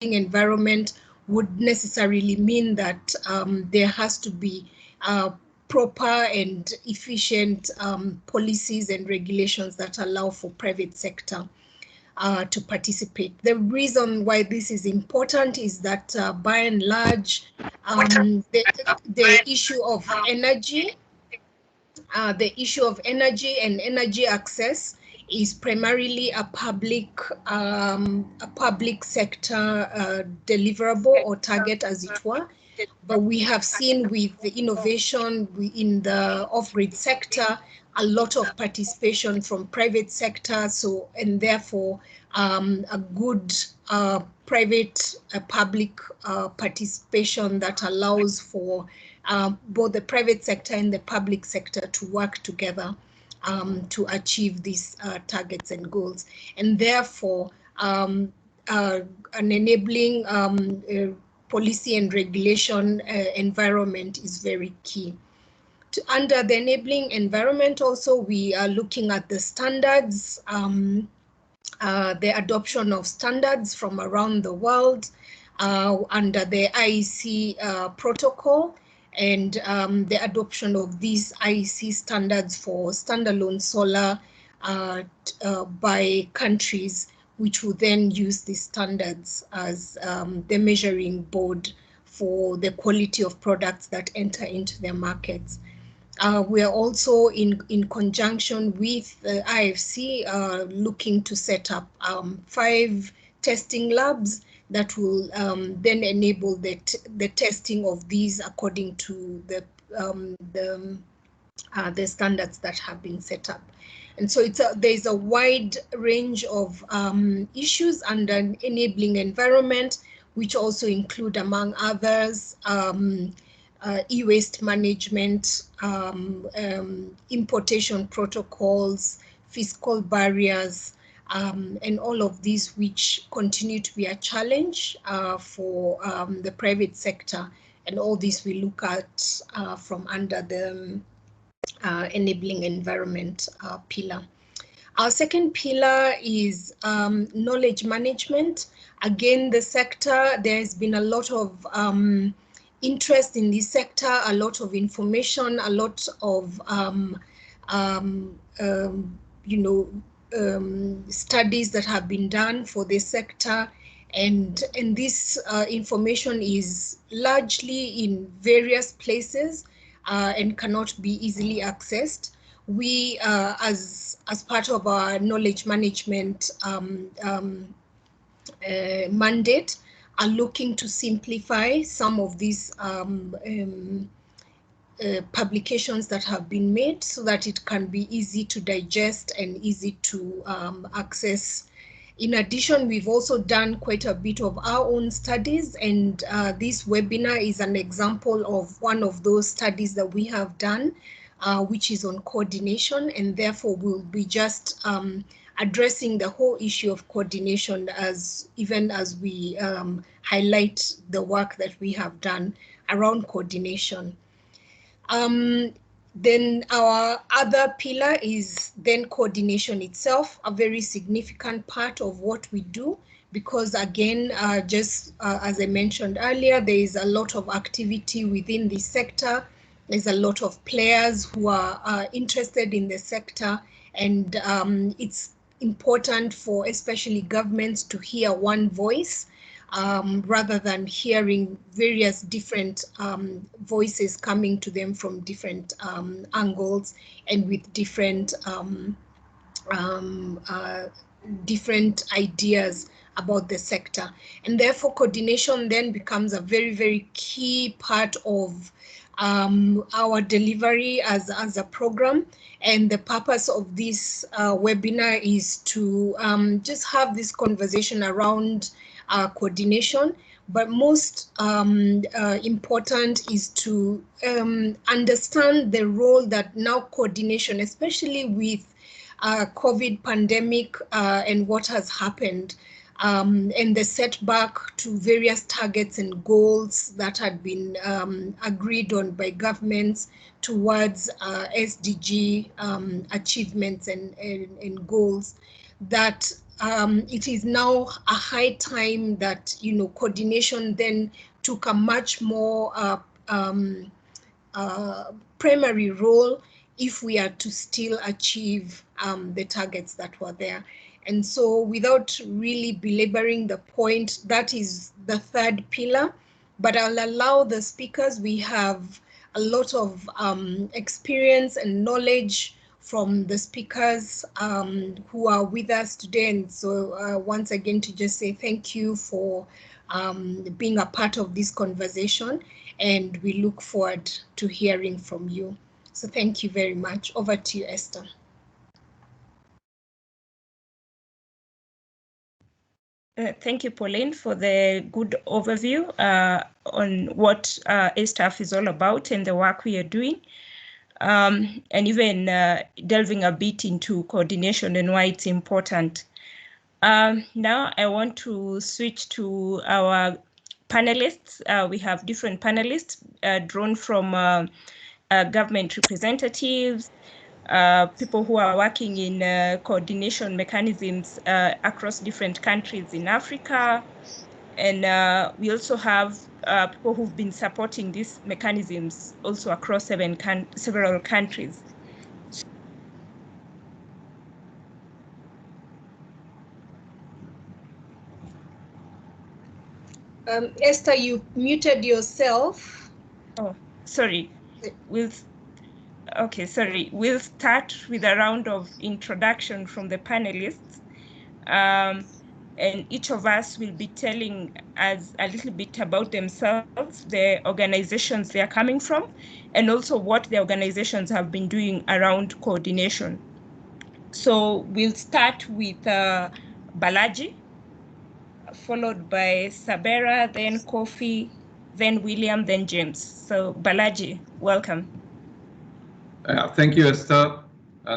environment would necessarily mean that there has to be proper and efficient policies and regulations that allow for private sector to participate. The reason why this is important is that by and large, the issue of energy and energy access is primarily a public sector deliverable or target, as it were. But we have seen with the innovation in the off-grid sector, a lot of participation from private sector. So, and therefore, a good public participation that allows for both the private sector and the public sector to work together to achieve these targets and goals. And therefore, an enabling policy and regulation environment is very key. Under the enabling environment also, we are looking at the standards, the adoption of standards from around the world under the IEC protocol, and the adoption of these IEC standards for standalone solar by countries, which will then use these standards as the measuring board for the quality of products that enter into their markets. We are also in conjunction with the IFC looking to set up 5 testing labs that will then enable the testing of these according to the standards that have been set up. And so there's a wide range of issues under enabling environment, which also include, among others, e-waste management, importation protocols, fiscal barriers, and all of these which continue to be a challenge for the private sector. And all this we look at from under the enabling environment pillar. Our second pillar is knowledge management. Again, the sector, there has been a lot of interest in this sector, a lot of information, a lot of studies that have been done for this sector, and this information is largely in various places and cannot be easily accessed. We, as part of our knowledge management mandate, are looking to simplify some of these publications that have been made so that it can be easy to digest and easy to access. In addition, we've also done quite a bit of our own studies, and this webinar is an example of one of those studies that we have done, which is on coordination, and therefore we'll be just addressing the whole issue of coordination even as we highlight the work that we have done around coordination. Then our other pillar is then coordination itself, a very significant part of what we do, because again, just as I mentioned earlier, there is a lot of activity within the sector. There's a lot of players who are interested in the sector, and it's important for especially governments to hear one voice rather than hearing various different voices coming to them from different angles and with different ideas about the sector. And therefore, coordination then becomes a very, very key part of our delivery as a program. And the purpose of this webinar is to just have this conversation around coordination, but most important is to understand the role that now coordination, especially with COVID pandemic and what has happened, and the setback to various targets and goals that had been agreed on by governments towards SDG achievements and goals, that it is now a high time that, you know, coordination then took a much more primary role if we are to still achieve the targets that were there. And so without really belaboring the point, that is the third pillar, but I'll allow the speakers. We have a lot of experience and knowledge from the speakers who are with us today. And so once again, to just say thank you for being a part of this conversation, and we look forward to hearing from you. So thank you very much. Over to you, Esther. Thank you, Pauline, for the good overview on what ASTAF is all about and the work we are doing, and even delving a bit into coordination and why it's important. Now I want to switch to our panelists. We have different panelists drawn from government representatives, people who are working in coordination mechanisms across different countries in Africa. And we also have people who've been supporting these mechanisms also across several countries. Esther, you muted yourself. Oh, sorry. Okay, sorry. We'll start with a round of introduction from the panelists. And each of us will be telling us a little bit about themselves, the organizations they are coming from, and also what the organizations have been doing around coordination. So we'll start with Balaji, followed by Sabera, then Kofi, then William, then James. So Balaji, welcome. Thank you, Esther.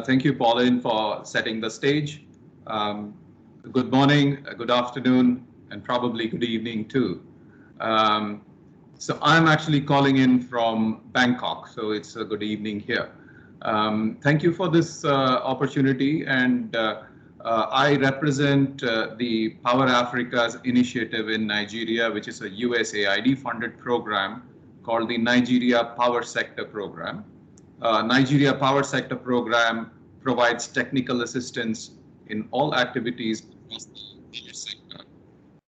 Thank you, Pauline, for setting the stage. Good morning, good afternoon, and probably good evening too. So I'm actually calling in from Bangkok, so it's a good evening here. Thank you for this opportunity, and I represent the Power Africa's initiative in Nigeria, which is a USAID funded program called the Nigeria Power Sector Program. Nigeria Power Sector Program provides technical assistance in all activities across the power sector.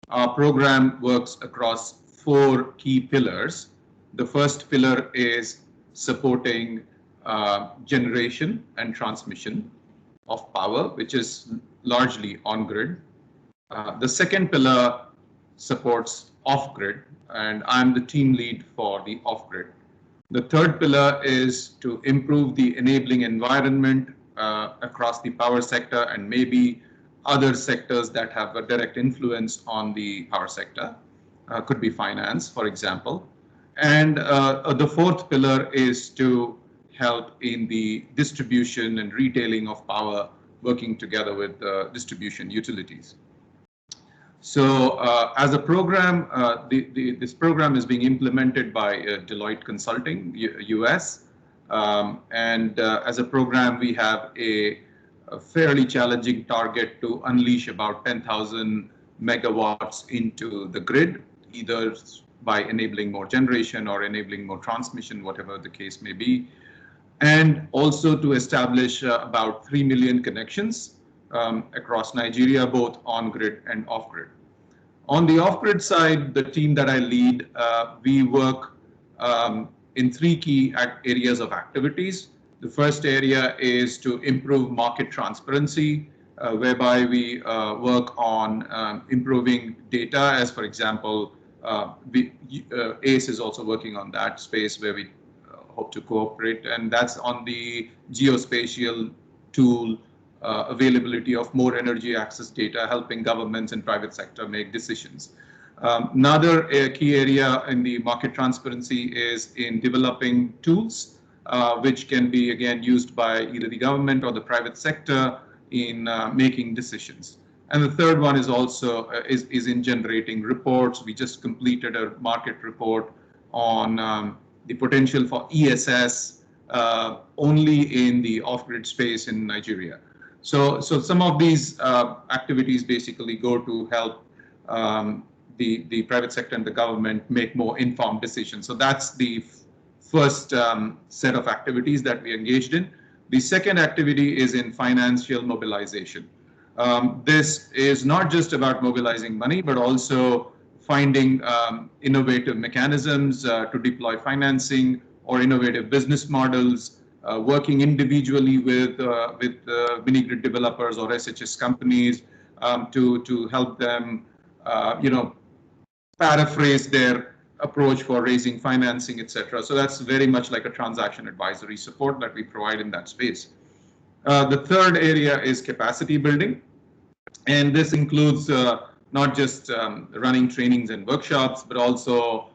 Our program works across 4 key pillars. The first pillar is supporting generation and transmission of power, which is largely on-grid. The second pillar supports off-grid, and I'm the team lead for the off-grid. The third pillar is to improve the enabling environment across the power sector and maybe other sectors that have a direct influence on the power sector. Could be finance, for example. And the fourth pillar is to help in the distribution and retailing of power, working together with distribution utilities. So as a program, this program is being implemented by Deloitte Consulting, US. And as a program, we have a fairly challenging target to unleash about 10,000 megawatts into the grid, either by enabling more generation or enabling more transmission, whatever the case may be. And also to establish about 3 million connections across Nigeria, both on-grid and off-grid. On the off-grid side, the team that I lead, we work in 3 key areas of activities. The first area is to improve market transparency, whereby we work on improving data, as for example, ACE is also working on that space where we hope to cooperate, and that's on the geospatial tool availability of more energy access data, helping governments and private sector make decisions. Another key area in the market transparency is in developing tools, which can be again used by either the government or the private sector in making decisions. And the third one is also is in generating reports. We just completed a market report on the potential for ESS only in the off-grid space in Nigeria. So some of these activities basically go to help the private sector and the government make more informed decisions. So that's the first set of activities that we engaged in. The second activity is in financial mobilization. This is not just about mobilizing money, but also finding innovative mechanisms to deploy financing or innovative business models, working individually with mini-grid developers or SHS companies to help them, paraphrase their approach for raising financing, etc. So that's very much like a transaction advisory support that we provide in that space. The third area is capacity building, and this includes not just running trainings and workshops, but also,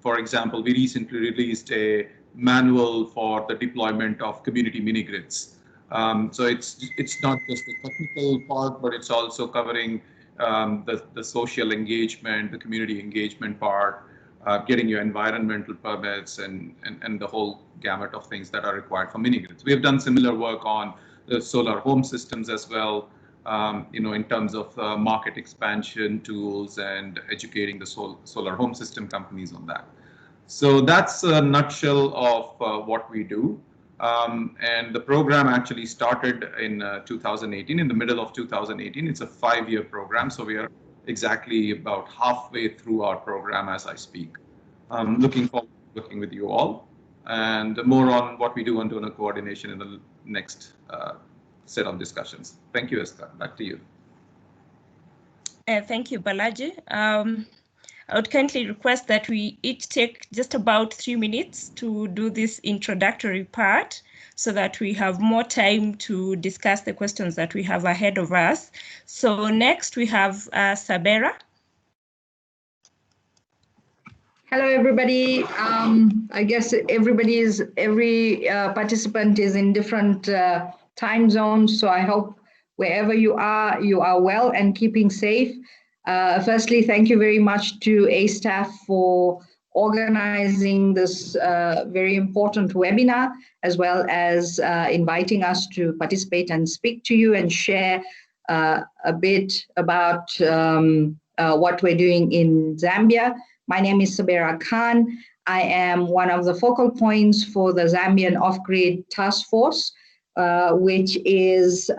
for example, we recently released a manual for the deployment of community mini-grids. So it's not just the technical part, but it's also covering the social engagement, the community engagement part, getting your environmental permits and the whole gamut of things that are required for mini-grids. We have done similar work on the solar home systems as well, in terms of market expansion tools and educating the solar home system companies on that. So that's a nutshell of what we do. And the program actually started in 2018, in the middle of 2018. It's a 5-year program, so we are exactly about halfway through our program as I speak. I'm looking forward to working with you all, and more on what we do on donor coordination in the next set of discussions. Thank you, Esther. Back to you. Thank you, Balaji. I would kindly request that we each take just about 3 minutes to do this introductory part so that we have more time to discuss the questions that we have ahead of us. So next we have Sabera. Hello, everybody. I guess every participant is in different time zones. So I hope wherever you are well and keeping safe. Firstly, thank you very much to A-Staff for organizing this very important webinar, as well as inviting us to participate and speak to you and share a bit about what we're doing in Zambia. My name is Sabera Khan. I am one of the focal points for the Zambian Off-Grid Task Force, which is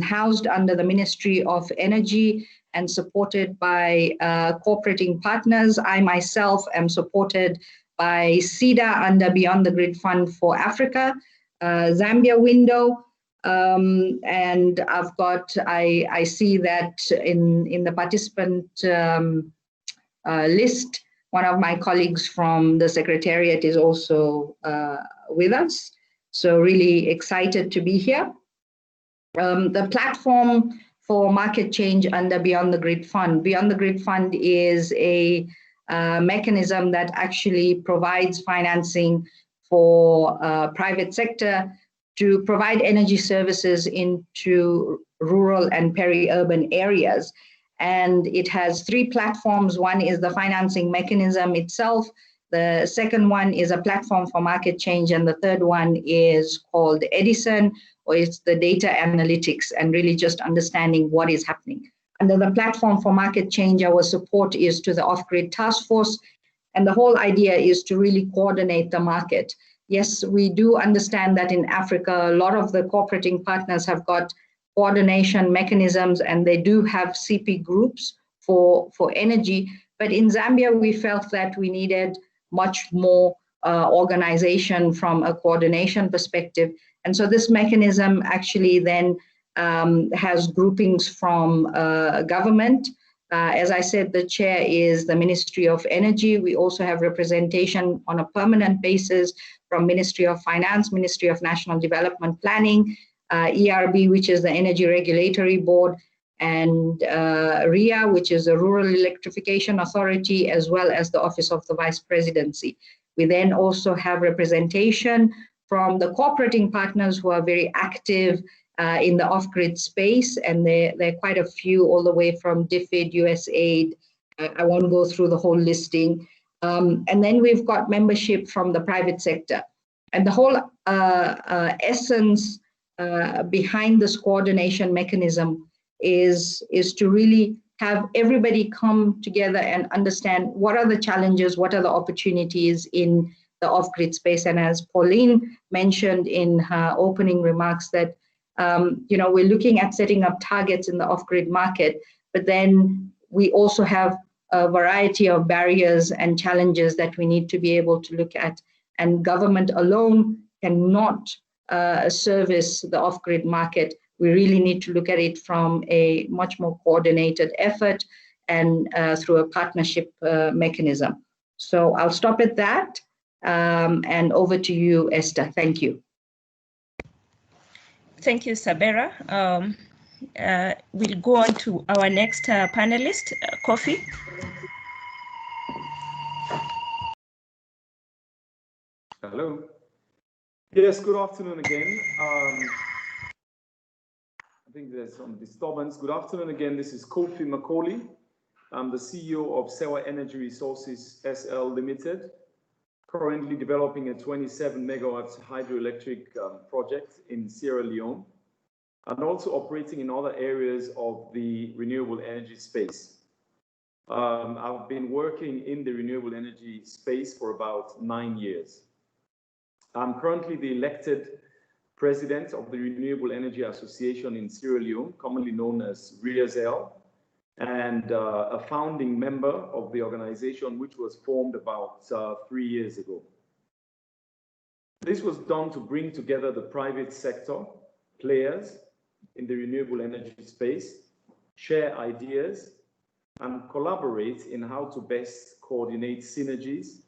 housed under the Ministry of Energy and supported by cooperating partners. I myself am supported by SEDA under Beyond the Grid Fund for Africa, Zambia Window, and I see that in the participant list, one of my colleagues from the Secretariat is also with us. So really excited to be here. The platform for market change under Beyond the Grid Fund. Beyond the Grid Fund is a mechanism that actually provides financing for private sector to provide energy services into rural and peri-urban areas. And it has 3 platforms. One is the financing mechanism itself. The second one is a platform for market change. And the third one is called Edison, or it's the data analytics and really just understanding what is happening. Under the platform for market change, our support is to the Off-Grid Task Force. And the whole idea is to really coordinate the market. Yes, we do understand that in Africa, a lot of the cooperating partners have got coordination mechanisms and they do have CP groups for energy. But in Zambia, we felt that we needed much more organization from a coordination perspective. And so this mechanism actually then has groupings from government. As I said, the chair is the Ministry of Energy. We also have representation on a permanent basis from Ministry of Finance, Ministry of National Development Planning, ERB, which is the Energy Regulatory Board, and RIA, which is the Rural Electrification Authority, as well as the Office of the Vice Presidency. We then also have representation from the cooperating partners who are very active in the off-grid space, and there are quite a few, all the way from DFID, USAID. I won't go through the whole listing. And then we've got membership from the private sector. And the whole essence behind this coordination mechanism is to really have everybody come together and understand what are the challenges, what are the opportunities in the off-grid space. And as Pauline mentioned in her opening remarks, that we're looking at setting up targets in the off-grid market, but then we also have a variety of barriers and challenges that we need to be able to look at. And government alone cannot service the off-grid market. We really need to look at it from a much more coordinated effort and through a partnership mechanism. So I'll stop at that. And over to you, Esther. Thank you. Thank you, Sabera. We'll go on to our next panelist, Kofi. Hello. Yes, good afternoon again. I think there's some disturbance. Good afternoon again. This is Kofi Macaulay. I'm the CEO of Sewa Energy Resources SL Limited, currently developing a 27 megawatts hydroelectric project in Sierra Leone, and also operating in other areas of the renewable energy space. I've been working in the renewable energy space for about 9 years. I'm currently the elected president of the Renewable Energy Association in Sierra Leone, commonly known as RIASL, and a founding member of the organization, which was formed about 3 years ago. This was done to bring together the private sector players in the renewable energy space, share ideas, and collaborate in how to best coordinate synergies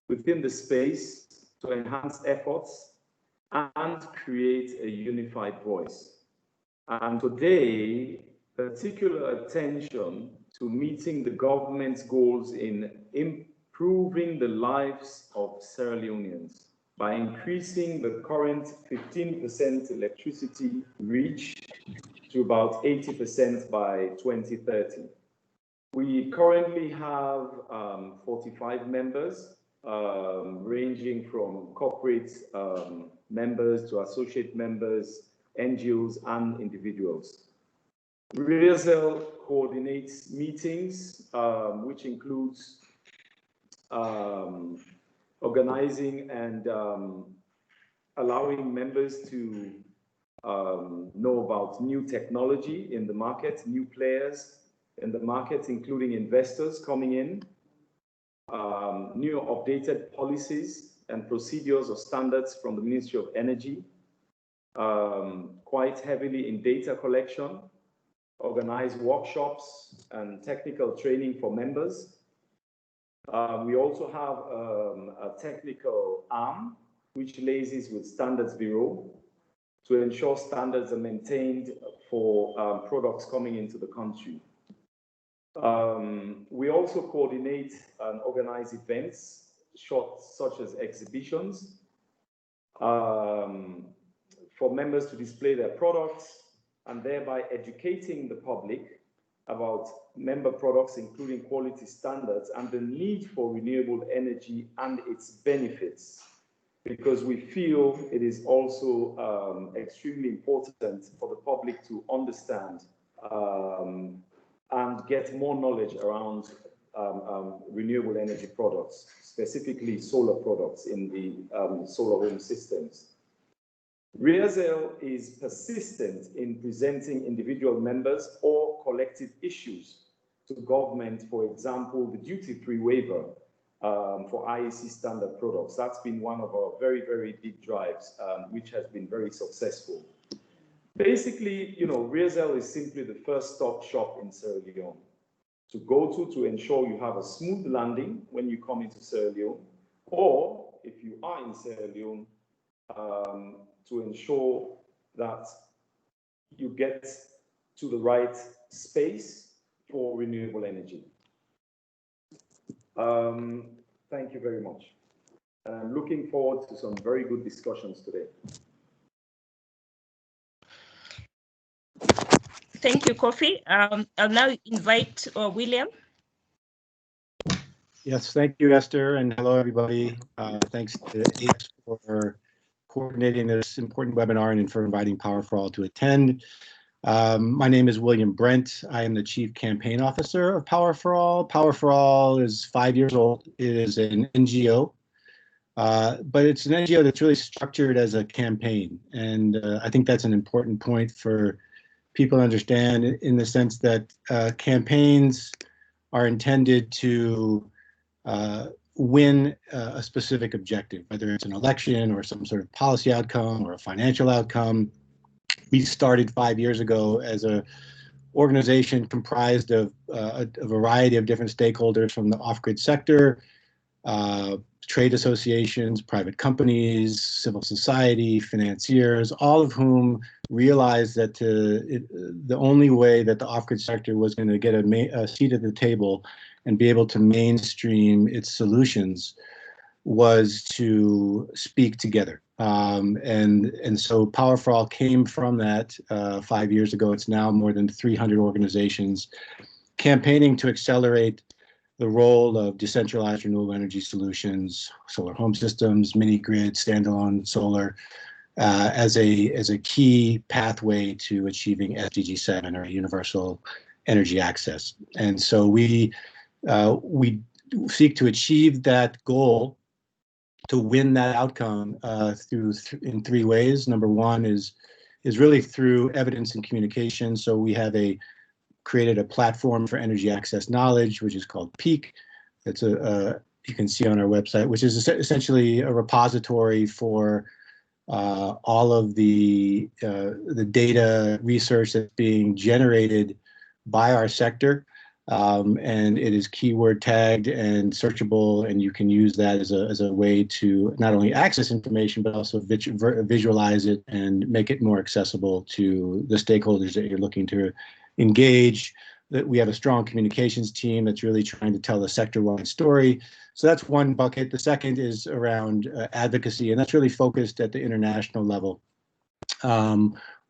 within the space to enhance efforts and create a unified voice. And today, particular attention to meeting the government's goals in improving the lives of Sierra Leoneans by increasing the current 15% electricity reach to about 80% by 2030. We currently have 45 members, ranging from corporate members to associate members, NGOs, and individuals. RIASL coordinates meetings, which includes organizing and allowing members to know about new technology in the market, new players in the market, including investors coming in, new updated policies and procedures or standards from the Ministry of Energy, quite heavily in data collection, organize workshops and technical training for members. We also have a technical arm which liaises with Standards Bureau to ensure standards are maintained for products coming into the country. We also coordinate and organize events, such as exhibitions, for members to display their products and thereby educating the public about member products, including quality standards and the need for renewable energy and its benefits, because we feel it is also extremely important for the public to understand and get more knowledge around renewable energy products, specifically solar products in the solar home systems. RIASL is persistent in presenting individual members or collective issues to government, for example, the duty-free waiver for IEC standard products. That's been one of our very, very big drives, which has been very successful. Basically, RIASL is simply the first-stop shop in Sierra Leone to go to ensure you have a smooth landing when you come into Sierra Leone, or if you are in Sierra Leone, to ensure that you get to the right space for renewable energy. Thank you very much. I'm looking forward to some very good discussions today. Thank you, Kofi. I'll now invite William. Yes, thank you, Esther, and hello, everybody. Thanks to ACE for coordinating this important webinar and for inviting Power for All to attend. My name is William Brent. I am the Chief Campaign Officer of Power for All. Power for All is 5 years old. It is an NGO, but it's an NGO that's really structured as a campaign. And I think that's an important point for people to understand, in the sense that campaigns are intended to win a specific objective, whether it's an election or some sort of policy outcome or a financial outcome. We started 5 years ago as an organization comprised of a variety of different stakeholders from the off-grid sector, trade associations, private companies, civil society, financiers, all of whom realized that the only way that the off-grid sector was going to get a seat at the table and be able to mainstream its solutions was to speak together. And so Power for All came from that 5 years ago. It's now more than 300 organizations campaigning to accelerate the role of decentralized renewable energy solutions, solar home systems, mini grid, standalone solar, as a key pathway to achieving SDG 7, or universal energy access. And so we seek to achieve that goal, to win that outcome in three ways. Number one is really through evidence and communication. So we have created a platform for energy access knowledge, which is called PEAK. It's you can see on our website, which is essentially a repository for all of the data research that's being generated by our sector. And it is keyword tagged and searchable, and you can use that as a way to not only access information, but also visualize it and make it more accessible to the stakeholders that you're looking to engage. That we have a strong communications team that's really trying to tell the sector-wide story. So that's one bucket. The second is around advocacy, and that's really focused at the international level,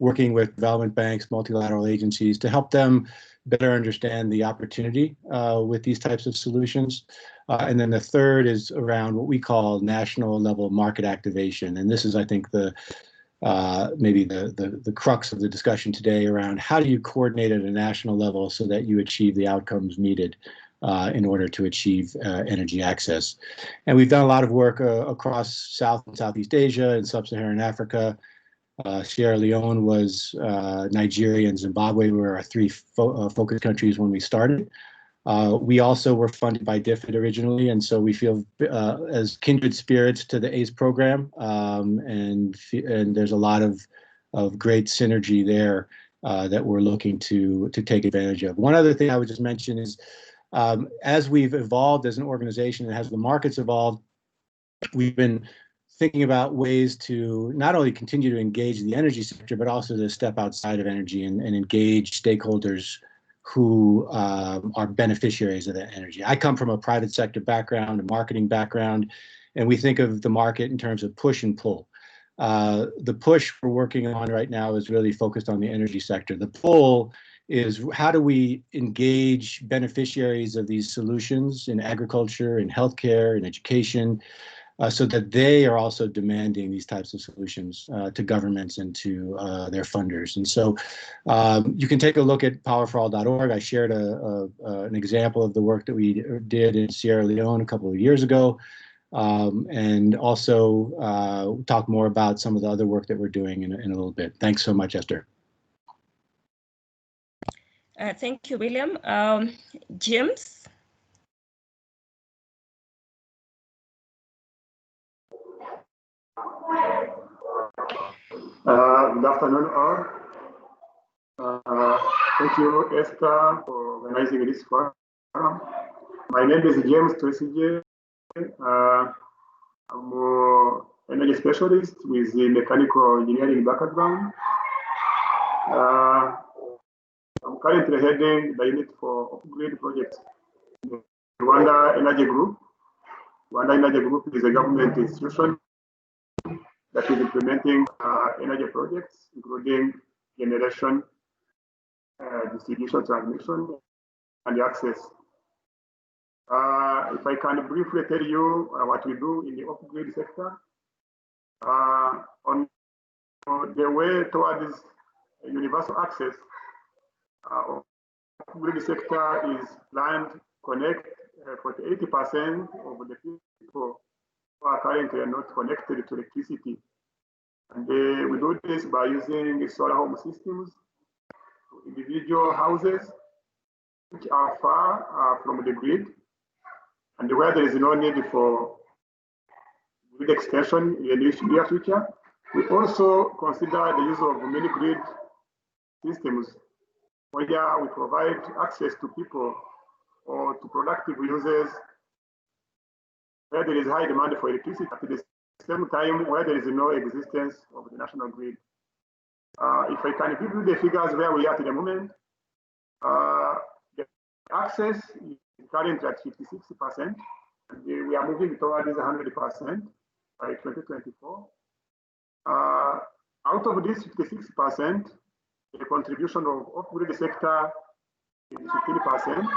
working with development banks, multilateral agencies to help them better understand the opportunity with these types of solutions. And then the third is around what we call national level market activation. And this is, I think, maybe the crux of the discussion today, around how do you coordinate at a national level so that you achieve the outcomes needed in order to achieve energy access. And we've done a lot of work across South and Southeast Asia and Sub-Saharan Africa. Sierra Leone was Nigeria and Zimbabwe were our three focus countries when we started. We also were funded by DFID originally, and so we feel as kindred spirits to the ACE program, and there's a lot of great synergy there that we're looking to take advantage of. One other thing I would just mention is, as we've evolved as an organization and as the markets evolved, we've been thinking about ways to not only continue to engage the energy sector, but also to step outside of energy and engage stakeholders who are beneficiaries of that energy. I come from a private sector background, a marketing background, and we think of the market in terms of push and pull. The push we're working on right now is really focused on the energy sector. The pull is, how do we engage beneficiaries of these solutions in agriculture, in healthcare, in education, so that they are also demanding these types of solutions to governments and to their funders. And so you can take a look at powerforall.org. I shared an example of the work that we did in Sierra Leone a couple of years ago, and also talk more about some of the other work that we're doing in a little bit. Thanks so much, Esther. Thank you, William. James? Good afternoon, all. Thank you, Esther, for organizing this forum. My name is James Twesige. I'm an energy specialist with a mechanical engineering background. I'm currently heading the unit for upgrade projects in Rwanda Energy Group. Rwanda Energy Group is a government institution that is implementing energy projects, including generation, distribution, transmission, and access. If I can briefly tell you what we do in the off-grid sector, On the way towards universal access, grid sector is planned to connect 80% of the people who are currently not connected to electricity. And we do this by using solar home systems, individual houses, which are far from the grid, and where there is no need for grid extension in the near future. We also consider the use of mini grid systems, where we provide access to people or to productive users where there is high demand for electricity at the same time where there is no existence of the national grid. If I can give you the figures where we are at the moment, the access is currently at 56%, and we are moving towards 100% by 2024. Out of this 56%, the contribution of off-grid sector is 15%,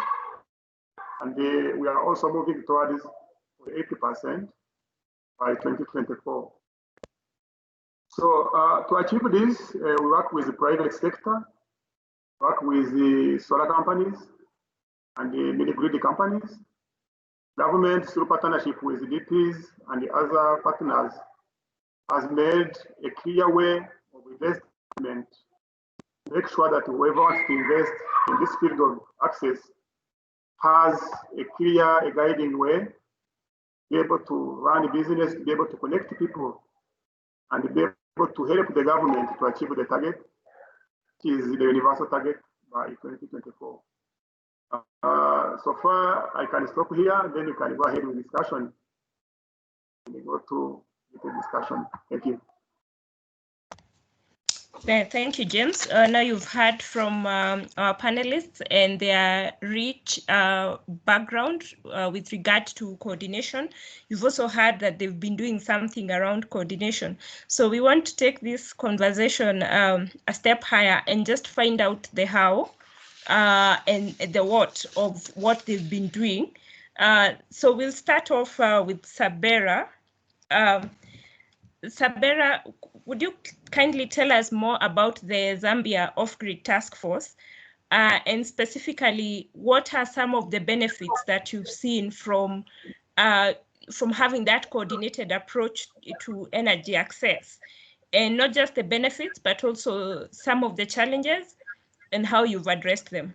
and we are also moving towards 80% by 2024. So to achieve this, we work with the private sector, work with the solar companies and the mini-grid companies. Government, through partnership with the DPs and the other partners, has made a clear way of investment. Make sure that whoever wants to invest in this field of access has a clear, guiding way, be able to run a business, be able to connect people, and be able to help the government to achieve the target, which is the universal target by 2024. So far, I can stop here, then you can go ahead with discussion. We go to the discussion. Thank you. Thank you, James. Now you've heard from our panelists and their rich background with regard to coordination. You've also heard that they've been doing something around coordination. So we want to take this conversation a step higher and just find out the how and the what of what they've been doing. So we'll start off with Sabera. Sabera, would you kindly tell us more about the Zambia Off-Grid Task Force and specifically what are some of the benefits that you've seen from having that coordinated approach to energy access, and not just the benefits, but also some of the challenges and how you've addressed them?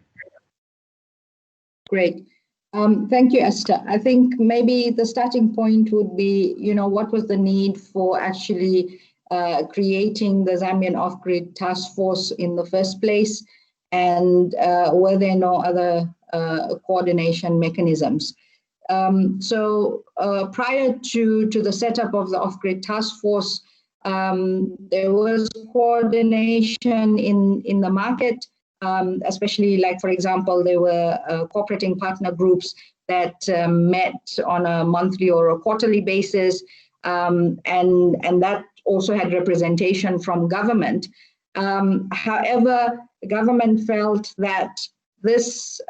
Great. Thank you, Esther. I think maybe the starting point would be, what was the need for actually creating the Zambian Off-Grid Task Force in the first place, and were there no other coordination mechanisms? So prior to the setup of the Off-Grid Task Force, there was coordination in the market. Especially, like, for example, there were cooperating partner groups that met on a monthly or a quarterly basis, and that also had representation from government. However, the government felt that this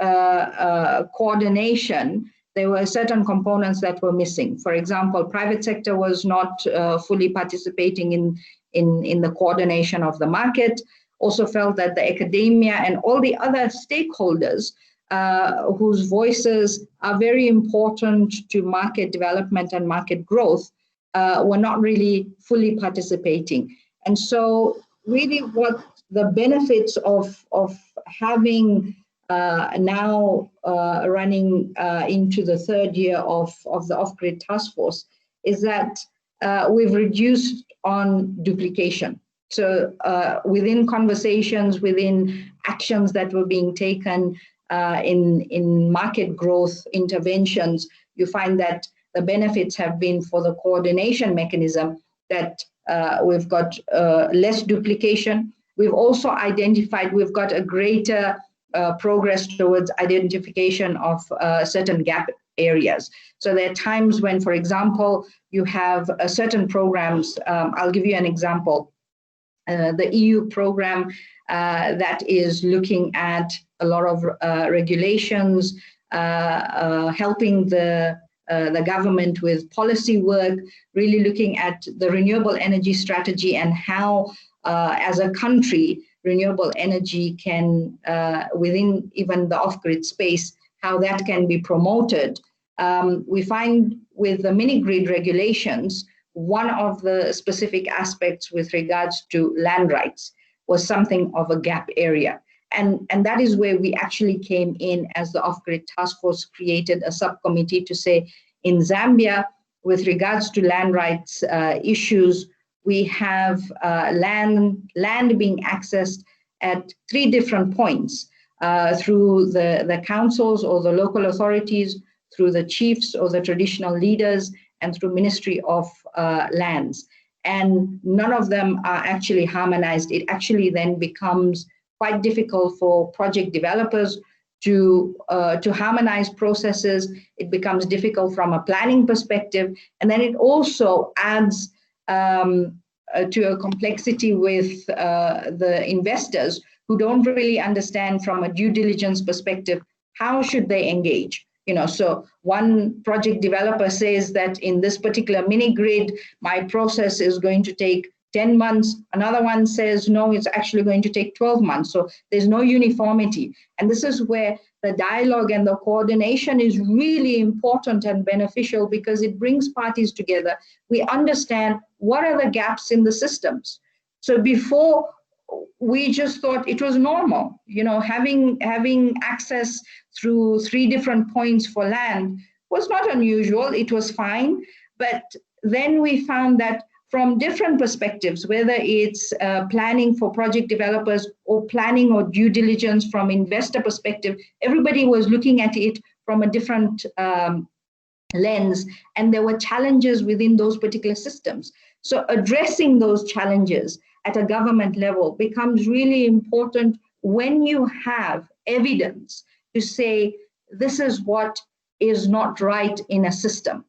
coordination, there were certain components that were missing. For example, private sector was not fully participating in the coordination of the market. Also felt that the academia and all the other stakeholders whose voices are very important to market development and market growth were not really fully participating. And so really what the benefits of having now running into the third year of the Off-Grid Task Force is that we've reduced on duplication. So within conversations, within actions that were being taken in market growth interventions, you find that the benefits have been for the coordination mechanism that we've got less duplication. We've also identified we've got a greater progress towards identification of certain gap areas. So there are times when, for example, you have certain programs. I'll give you an example. The EU program that is looking at a lot of regulations, helping the the government with policy work, really looking at the renewable energy strategy and how, as a country, renewable energy can, within even the off-grid space, how that can be promoted. We find with the mini-grid regulations, one of the specific aspects with regards to land rights was something of a gap area. And that is where we actually came in as the off-grid task force, created a subcommittee to say, in Zambia, with regards to land rights issues, we have land being accessed at 3 different points, through the councils or the local authorities, through the chiefs or the traditional leaders, and through Ministry of Lands. And none of them are actually harmonized. It actually then becomes quite difficult for project developers to harmonize processes. It becomes difficult from a planning perspective. And then it also adds to a complexity with the investors who don't really understand from a due diligence perspective, how should they engage? So one project developer says that in this particular mini grid, my process is going to take 10 months. Another one says, no, it's actually going to take 12 months. So there's no uniformity. And this is where the dialogue and the coordination is really important and beneficial, because it brings parties together. We understand what are the gaps in the systems. So before, we just thought it was normal, having access through 3 different points for land was not unusual, it was fine. But then we found that from different perspectives, whether it's planning for project developers or planning or due diligence from investor perspective, everybody was looking at it from a different lens, and there were challenges within those particular systems. So addressing those challenges at a government level becomes really important when you have evidence to say, this is what is not right in a system.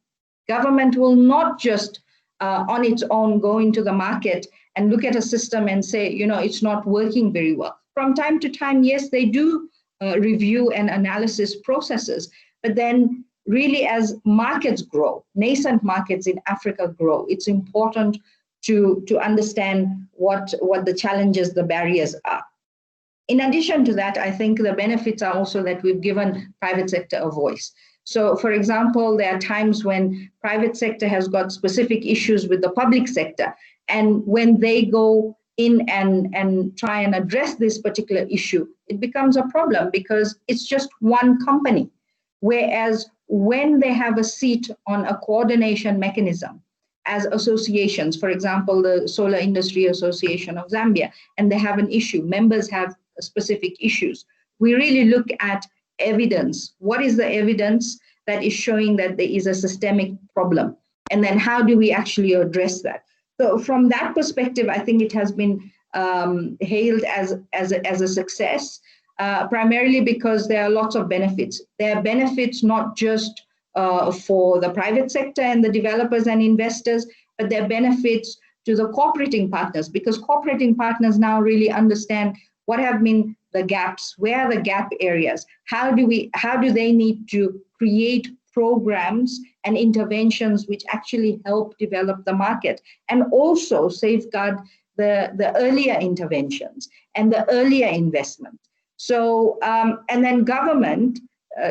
Government will not just on its own go into the market and look at a system and say, it's not working very well. From time to time, yes, they do review and analysis processes, but then really as markets grow, nascent markets in Africa grow, it's important to understand what the challenges, the barriers are. In addition to that, I think the benefits are also that we've given private sector a voice. So for example, there are times when private sector has got specific issues with the public sector. And when they go in and try and address this particular issue, it becomes a problem because it's just one company. Whereas when they have a seat on a coordination mechanism as associations, for example, the Solar Industry Association of Zambia, and they have an issue, members have specific issues, we really look at evidence. What is the evidence that is showing that there is a systemic problem? And then how do we actually address that? So from that perspective, I think it has been hailed as a success, primarily because there are lots of benefits. There are benefits not just for the private sector and the developers and investors, but there are benefits to the cooperating partners, because cooperating partners now really understand what have been the gaps, where are the gap areas, how do they need to create programs and interventions which actually help develop the market, and also safeguard the earlier interventions and the earlier investment. So, and then government,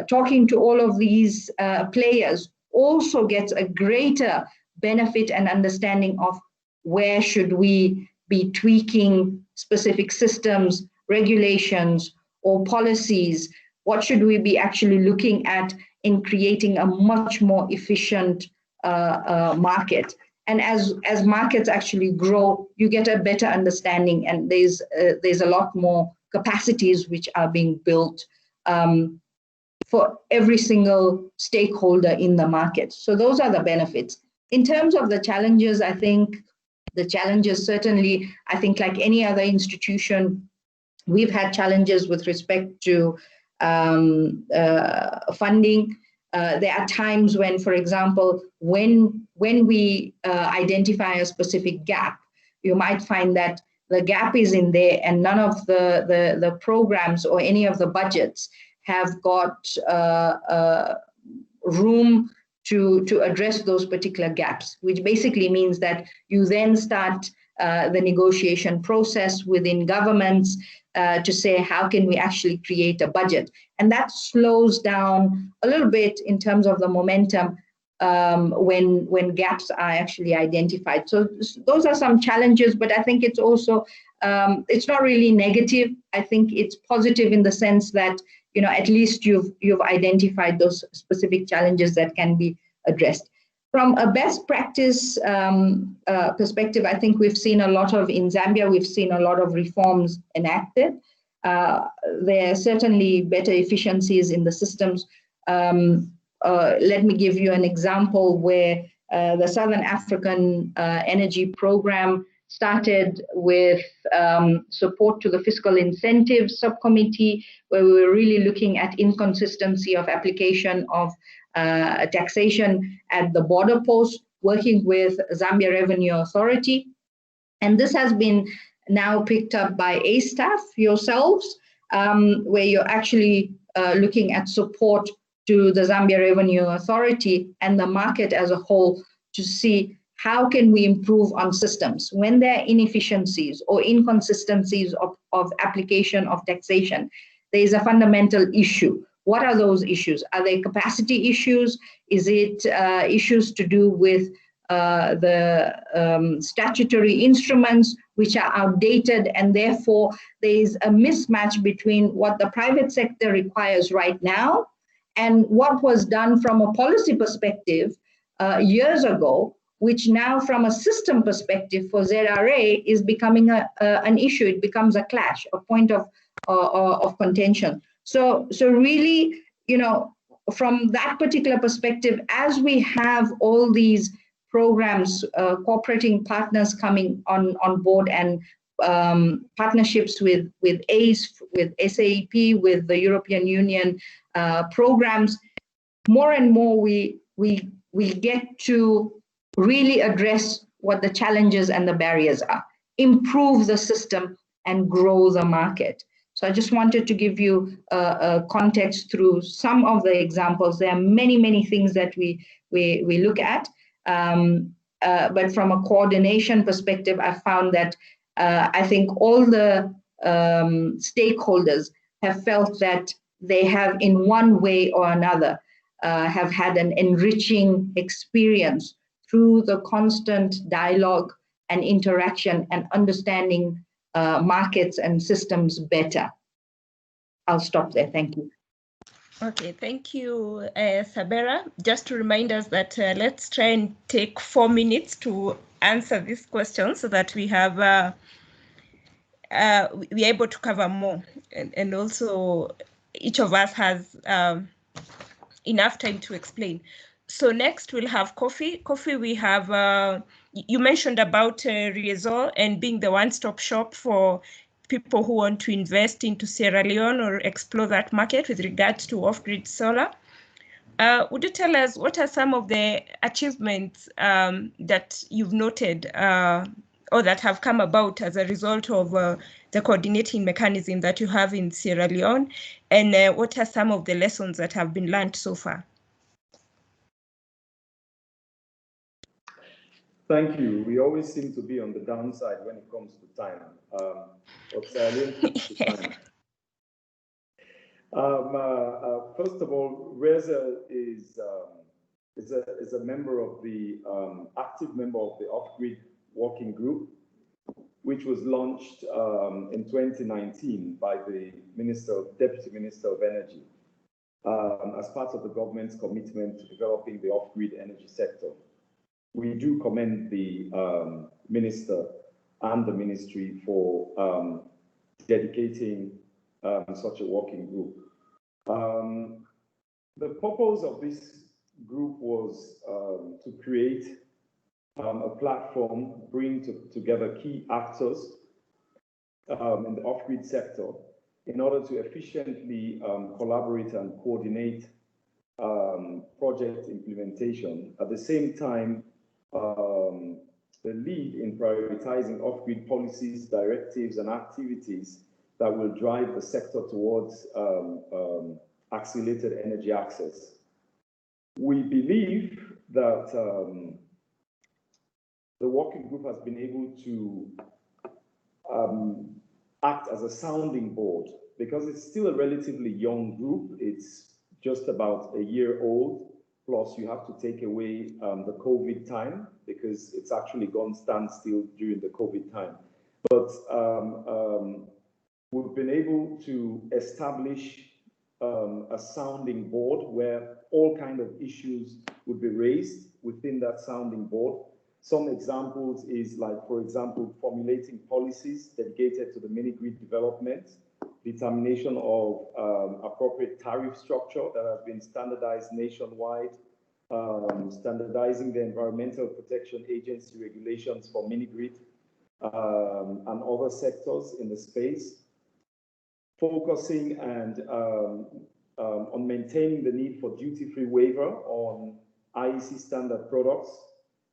talking to all of these players, also gets a greater benefit and understanding of where should we be tweaking specific systems, regulations, or policies. What should we be actually looking at in creating a much more efficient market? And as markets actually grow, you get a better understanding, and there's a lot more capacities which are being built for every single stakeholder in the market. So those are the benefits. In terms of the challenges, I think the challenges certainly, I think like any other institution, we've had challenges with respect to funding. There are times when, for example, when we identify a specific gap, you might find that the gap is in there and none of the programs or any of the budgets have got room to address those particular gaps, which basically means that you then start the negotiation process within governments to say, how can we actually create a budget? And that slows down a little bit in terms of the momentum when gaps are actually identified. So those are some challenges, but I think it's also, it's not really negative. I think it's positive in the sense that, you know, at least you've identified those specific challenges that can be addressed. From a best practice perspective, I think we've seen a lot of, in Zambia, we've seen a lot of reforms enacted. There are certainly better efficiencies in the systems. Let me give you an example where the Southern African Energy Program started with support to the Fiscal Incentives Subcommittee, where we were really looking at inconsistency of application of taxation at the border post, working with Zambia Revenue Authority. And this has been now picked up by A-Staff, yourselves, where you're actually looking at support to the Zambia Revenue Authority and the market as a whole to see how can we improve on systems when there are inefficiencies or inconsistencies of application of taxation. There is a fundamental issue. What are those issues? Are they capacity issues? Is it issues to do with the statutory instruments which are outdated, and therefore there is a mismatch between what the private sector requires right now and what was done from a policy perspective years ago, which now from a system perspective for ZRA is becoming an issue. It becomes a clash, a point of contention. So really, you know, from that particular perspective, as we have all these programs, cooperating partners coming on board, and partnerships with ACE, with SAEP, with the European Union programs, more and more we get to really address what the challenges and the barriers are, improve the system and grow the market. So I just wanted to give you a context through some of the examples. There are many, many things that we look at, but from a coordination perspective, I found that I think all the stakeholders have felt that they have, in one way or another, have had an enriching experience through the constant dialogue and interaction and understanding markets and systems better. I'll stop there. Thank you. Okay, thank you, Sabera. Just to remind us that let's try and take 4 minutes to answer this question so that we have we're able to cover more, and also each of us has enough time to explain. So next we'll have Kofi. Kofi, we have, you mentioned about Riesol and being the one-stop shop for people who want to invest into Sierra Leone or explore that market with regards to off-grid solar. Would you tell us what are some of the achievements that you've noted or that have come about as a result of the coordinating mechanism that you have in Sierra Leone, and what are some of the lessons that have been learned so far? Thank you. We always seem to be on the downside when it comes to time. But Sierra Leone keeps the time. First of all, Reza is a member of the active member of the off-grid working group, which was launched in 2019 by the Deputy Minister of Energy as part of the government's commitment to developing the off-grid energy sector. We do commend the minister and the ministry for dedicating such a working group. The purpose of this group was to create a platform, bring together key actors in the off-grid sector in order to efficiently collaborate and coordinate project implementation. At the same time, the lead in prioritizing off-grid policies, directives, and activities that will drive the sector towards accelerated energy access. We believe that the working group has been able to act as a sounding board because it's still a relatively young group. It's just about a year old, plus you have to take away the COVID time because it's actually gone standstill during the COVID time. But we've been able to establish a sounding board where all kind of issues would be raised within that sounding board. Some examples is like, for example, formulating policies dedicated to the mini-grid development, determination of appropriate tariff structure that has been standardized nationwide, standardizing the Environmental Protection Agency regulations for mini-grid and other sectors in the space, focusing and on maintaining the need for duty-free waiver on IEC standard products.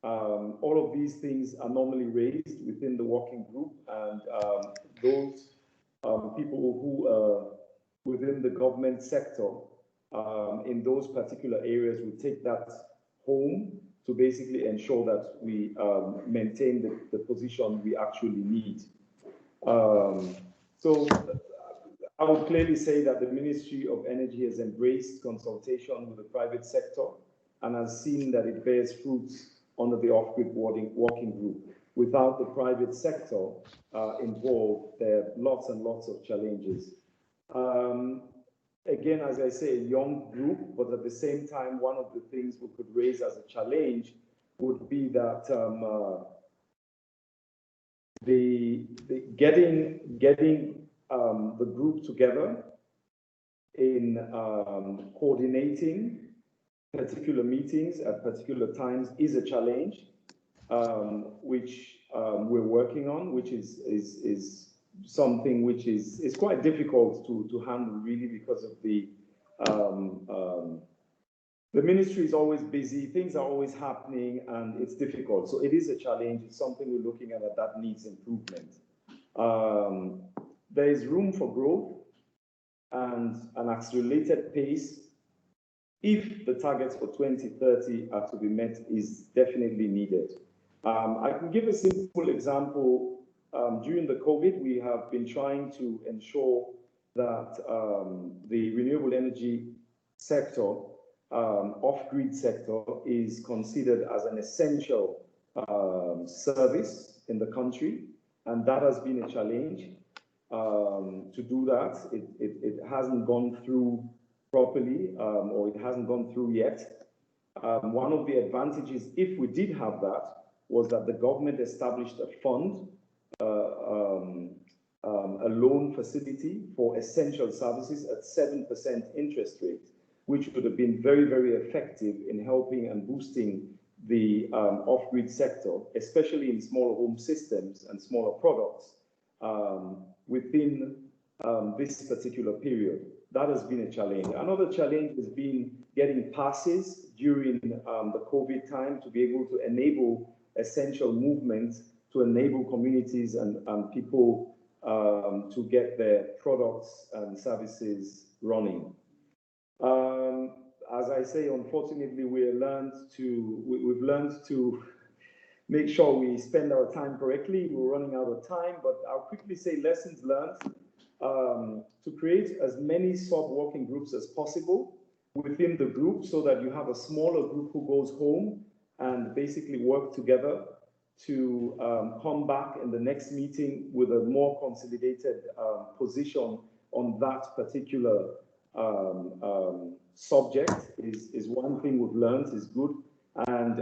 All of these things are normally raised within the working group, and those people who are within the government sector in those particular areas will take that home to basically ensure that we maintain the position we actually need. So I would clearly say that the Ministry of Energy has embraced consultation with the private sector and has seen that it bears fruits under the off-grid working group. Without the private sector involved, there are lots and lots of challenges. Again, as I say, a young group, but at the same time, one of the things we could raise as a challenge would be that getting the group together in coordinating particular meetings at particular times is a challenge, which we're working on, which is something which is quite difficult to handle, really, because of the ministry is always busy, things are always happening, and it's difficult. So it is a challenge. It's something we're looking at that needs improvement. There is room for growth and an accelerated pace if the targets for 2030 are to be met is definitely needed. I can give a simple example. During the COVID, we have been trying to ensure that the renewable energy sector, off-grid sector, is considered as an essential service in the country, and that has been a challenge to do that. It hasn't gone through properly, or it hasn't gone through yet. One of the advantages, if we did have that, was that the government established a fund, a loan facility for essential services at 7% interest rate, which would have been very, very effective in helping and boosting the off-grid sector, especially in smaller home systems and smaller products within this particular period. That has been a challenge. Another challenge has been getting passes during the COVID time to be able to enable essential movements, to enable communities and people to get their products and services running. As I say, unfortunately, we've learned to make sure we spend our time correctly. We're running out of time, but I'll quickly say lessons learned. To create as many sub-working groups as possible within the group so that you have a smaller group who goes home and basically work together to come back in the next meeting with a more consolidated position on that particular subject is one thing we've learned is good. And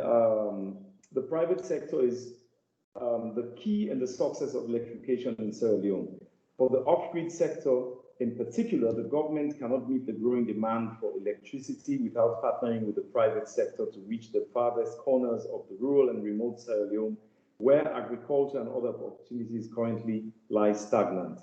the private sector is the key in the success of electrification in Sierra Leone. For the off-grid sector in particular, the government cannot meet the growing demand for electricity without partnering with the private sector to reach the farthest corners of the rural and remote Sierra Leone, where agriculture and other opportunities currently lie stagnant.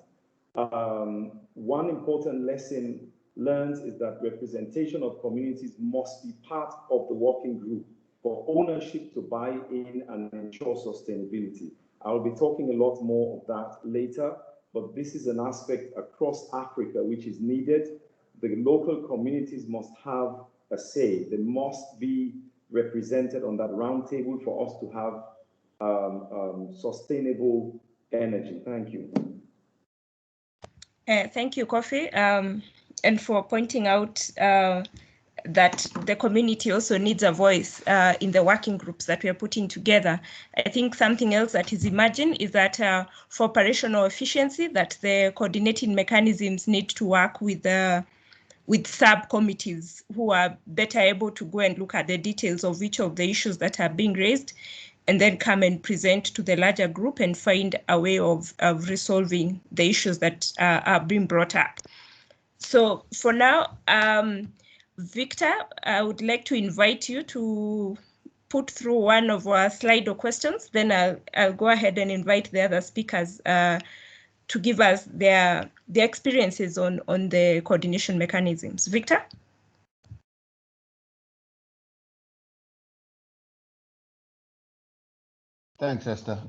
One important lesson learned is that representation of communities must be part of the working group for ownership to buy in and ensure sustainability. I'll be talking a lot more of that later, but this is an aspect across Africa which is needed. The local communities must have a say. They must be represented on that round table for us to have sustainable energy. Thank you. Thank you, Kofi, and for pointing out that the community also needs a voice in the working groups that we are putting together. I think something else that is emerging is that for operational efficiency, that the coordinating mechanisms need to work with subcommittees who are better able to go and look at the details of each of the issues that are being raised, and then come and present to the larger group and find a way of resolving the issues that are being brought up. So for now, Victor, I would like to invite you to put through one of our Slido questions. Then I'll go ahead and invite the other speakers to give us their experiences on the coordination mechanisms. Victor? Thanks, Esther.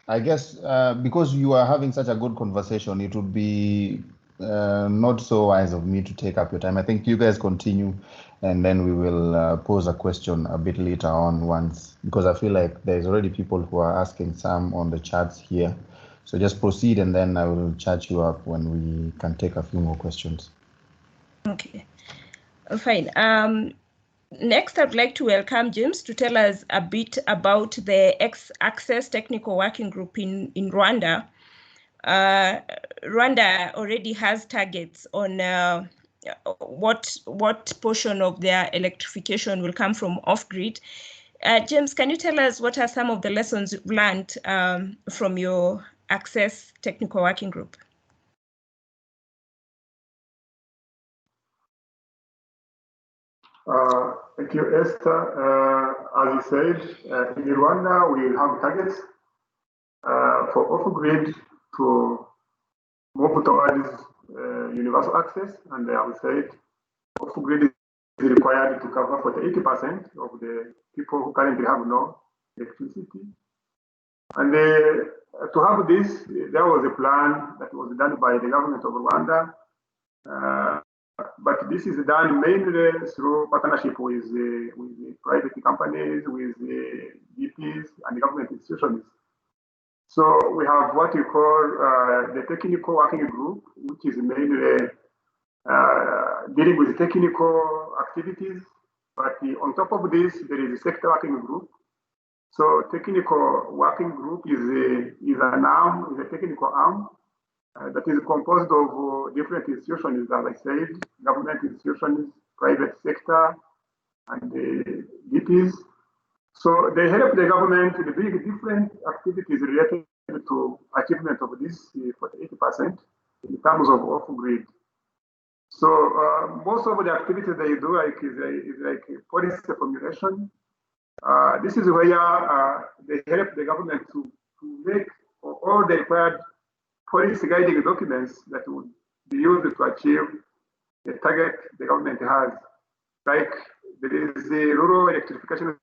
I guess because you are having such a good conversation, it would be not so wise of me to take up your time. I think you guys continue, and then we will pose a question a bit later on once, because I feel like there's already people who are asking some on the chats here. So just proceed, and then I will chat you up when we can take a few more questions. Okay, fine. Next, I'd like to welcome James to tell us a bit about the Access Technical Working Group in Rwanda. Rwanda already has targets on what portion of their electrification will come from off-grid. James, can you tell us what are some of the lessons you've learned from your Access Technical Working Group? Thank you, Esther. As you said, in Rwanda, we have targets for off-grid to move towards universal access, and I would say off-grid is required to cover 80% of the people who currently have no electricity. And to have this, there was a plan that was done by the government of Rwanda. But this is done mainly through partnership with private companies, with GPs and government institutions. So we have what you call the technical working group, which is mainly dealing with technical activities. But on top of this, there is a sector working group. So technical working group is an arm, is a technical arm. That is composed of different institutions, as I said, government institutions, private sector, and the GPs. So they help the government to do different activities related to achievement of this 80% in terms of off-grid. So most of the activities they do is like policy formulation. This is where they help the government to make all the required policy guiding documents that would be used to achieve the target the government has. Like there is the rural electrification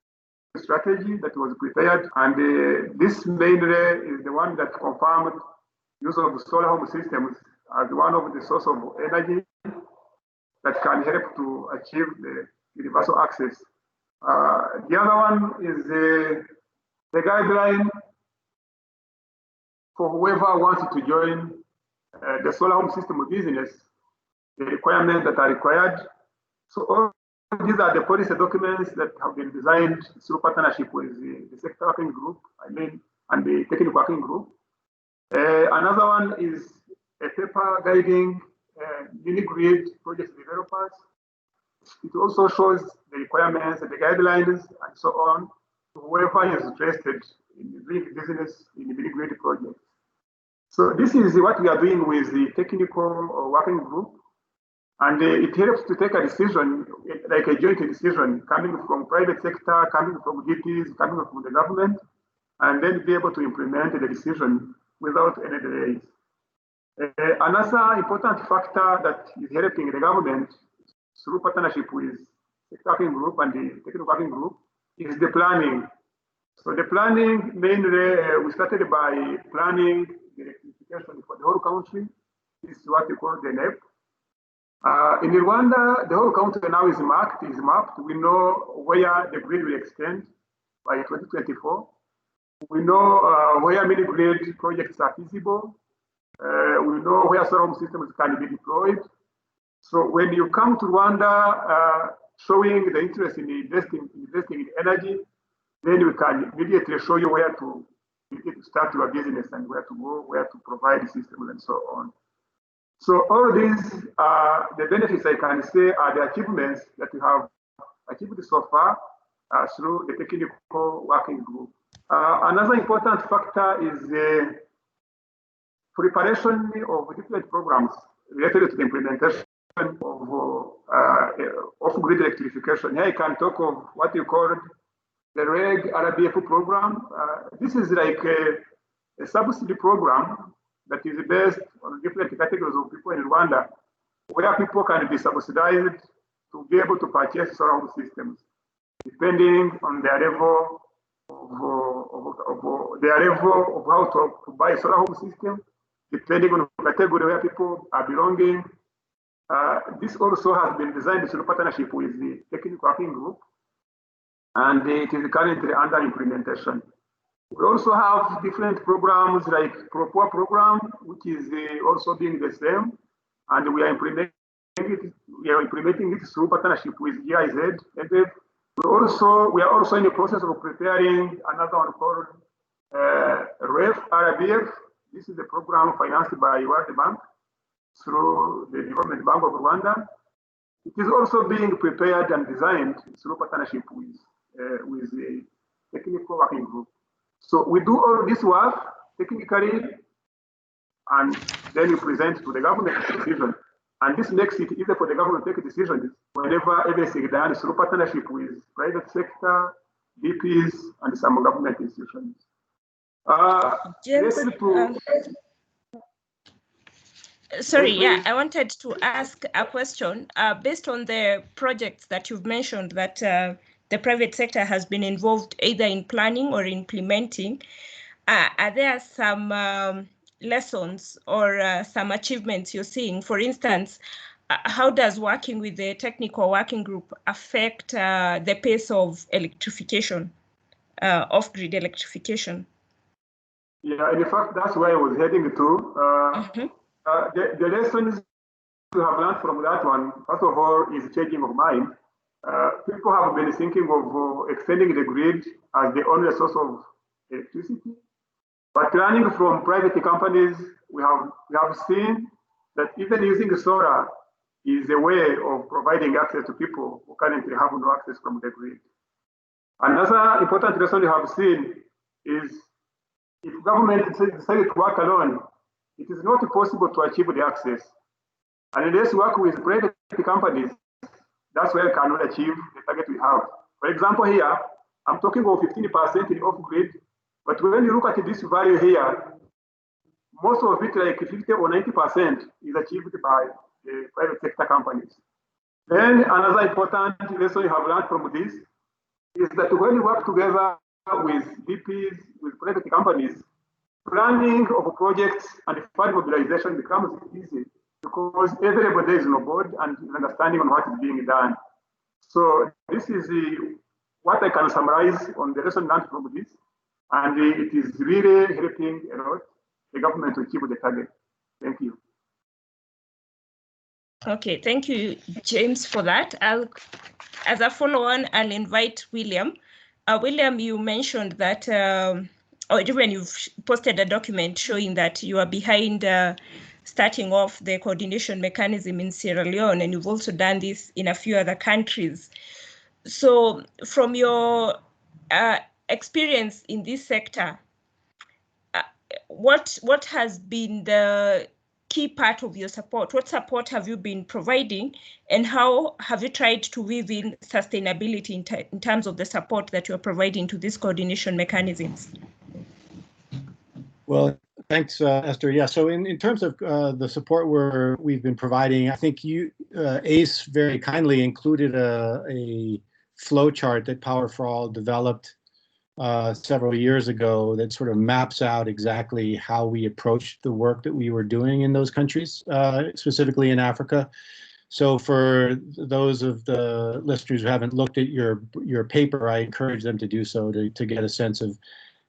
strategy that was prepared, and this mainly is the one that confirmed use of solar home systems as one of the source of energy that can help to achieve the universal access. The other one is the guideline for whoever wants to join the solar home system business, the requirements that are required. So all these are the policy documents that have been designed through partnership with the sector working group, and the technical working group. Another one is a paper guiding mini-grid project developers. It also shows the requirements, the guidelines, and so on, to whoever is interested in doing business in the mini-grid project. So this is what we are doing with the technical working group, and it helps to take a decision, like a joint decision, coming from private sector, coming from GPs, coming from the government, and then be able to implement the decision without any delays. Another important factor that is helping the government through partnership with the working group and the technical working group is the planning. So the planning, mainly, we started by planning the electrification for the whole country. This is what we call the NEP. In Rwanda, the whole country now is mapped. We know where the grid will extend by 2024. We know where mini grid projects are feasible. We know where solar home systems can be deployed. So when you come to Rwanda, showing the interest in investing in energy, then we can immediately show you where to start your business and where to go, where to provide the systems and so on. So all these are the benefits I can say are the achievements that we have achieved so far through the technical working group. Another important factor is the preparation of different programs related to the implementation of off-grid electrification. Here I can talk of what you call the REG RBF program. This is like a subsidy program that is based on different categories of people in Rwanda, where people can be subsidized to be able to purchase solar home systems, depending on their level of how to buy a solar home system, depending on the category where people are belonging. This also has been designed through partnership with the technical working group, and it is currently under implementation. We also have different programs like ProPoa program, which is also doing the same, and we are implementing it through partnership with GIZ. And we are also in the process of preparing another one called RBF. This is a program financed by World Bank through the Development Bank of Rwanda. It is also being prepared and designed through partnership with the technical working group. So we do all this work technically, and then we present to the government decision. And this makes it easier for the government to take decisions whenever everything is done through partnership with private sector, DPs, and some government institutions. James, sorry, yeah, I wanted to ask a question based on the projects that you've mentioned that the private sector has been involved either in planning or implementing. Are there some lessons or some achievements you're seeing? For instance, how does working with the technical working group affect the pace of electrification, off-grid electrification? Yeah, in fact, that's where I was heading to. The lessons we have learned from that one, first of all, is changing of mind. People have been thinking of extending the grid as the only source of electricity. But learning from private companies, we have seen that even using solar is a way of providing access to people who currently have no access from the grid. Another important lesson we have seen is if government decided to work alone, it is not possible to achieve the access. And unless we work with private companies, that's where we cannot achieve the target we have. For example, here, I'm talking about 15% in off-grid, but when you look at this value here, most of it, like 50 or 90%, is achieved by the private sector companies. Then another important lesson you have learned from this is that when you work together with DPs, with private companies, planning of projects and fund mobilization becomes easy because everybody is on board and understanding on what is being done. So this is what I can summarize on the lesson learned from this, and it is really helping a lot the government to achieve the target. Thank you. Okay, thank you, James, for that. As a follow-on, I'll invite William. William, you mentioned that, or even you've posted a document showing that you are behind starting off the coordination mechanism in Sierra Leone, and you've also done this in a few other countries. So from your experience in this sector, what has been the key part of your support? What support have you been providing, and how have you tried to weave in sustainability in terms of the support that you're providing to these coordination mechanisms? Well, thanks, Esther. Yeah, so in terms of the support we've been providing, I think ACE very kindly included a flow chart that Power for All developed several years ago that sort of maps out exactly how we approached the work that we were doing in those countries, specifically in Africa. So for those of the listeners who haven't looked at your paper, I encourage them to do so to get a sense of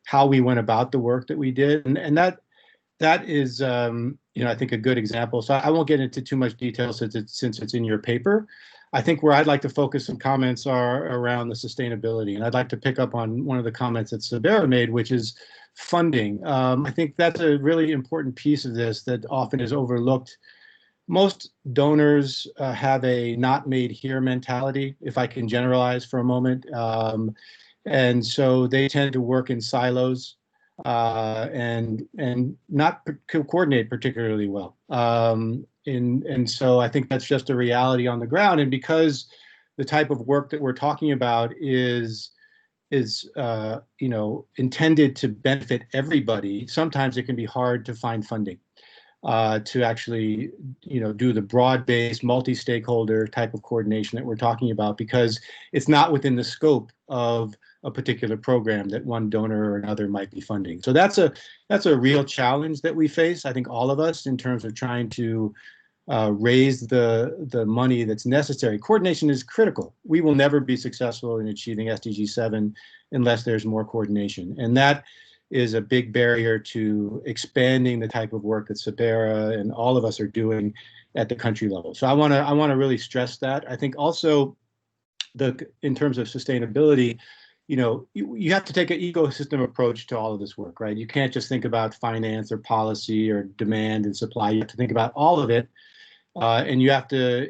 how we went about the work that we did, and that is I think a good example. So I won't get into too much detail since it's in your paper. I think where I'd like to focus some comments are around the sustainability, and I'd like to pick up on one of the comments that Sabera made, which is funding. I think that's a really important piece of this that often is overlooked. Most donors have a not made here mentality, if I can generalize for a moment. And so they tend to work in silos and not coordinate particularly well. And so I think that's just a reality on the ground. And because the type of work that we're talking about is intended to benefit everybody, sometimes it can be hard to find funding to actually do the broad-based multi-stakeholder type of coordination that we're talking about, because it's not within the scope of a particular program that one donor or another might be funding. So that's a real challenge that we face, I think, all of us, in terms of trying to raise the money that's necessary. Coordination is critical. We will never be successful in achieving SDG 7 unless there's more coordination, and that is a big barrier to expanding the type of work that Sabera and all of us are doing at the country level. So I want to really stress that. I think also in terms of sustainability, you have to take an ecosystem approach to all of this work, right? You can't just think about finance or policy or demand and supply. You have to think about all of it. And you have to,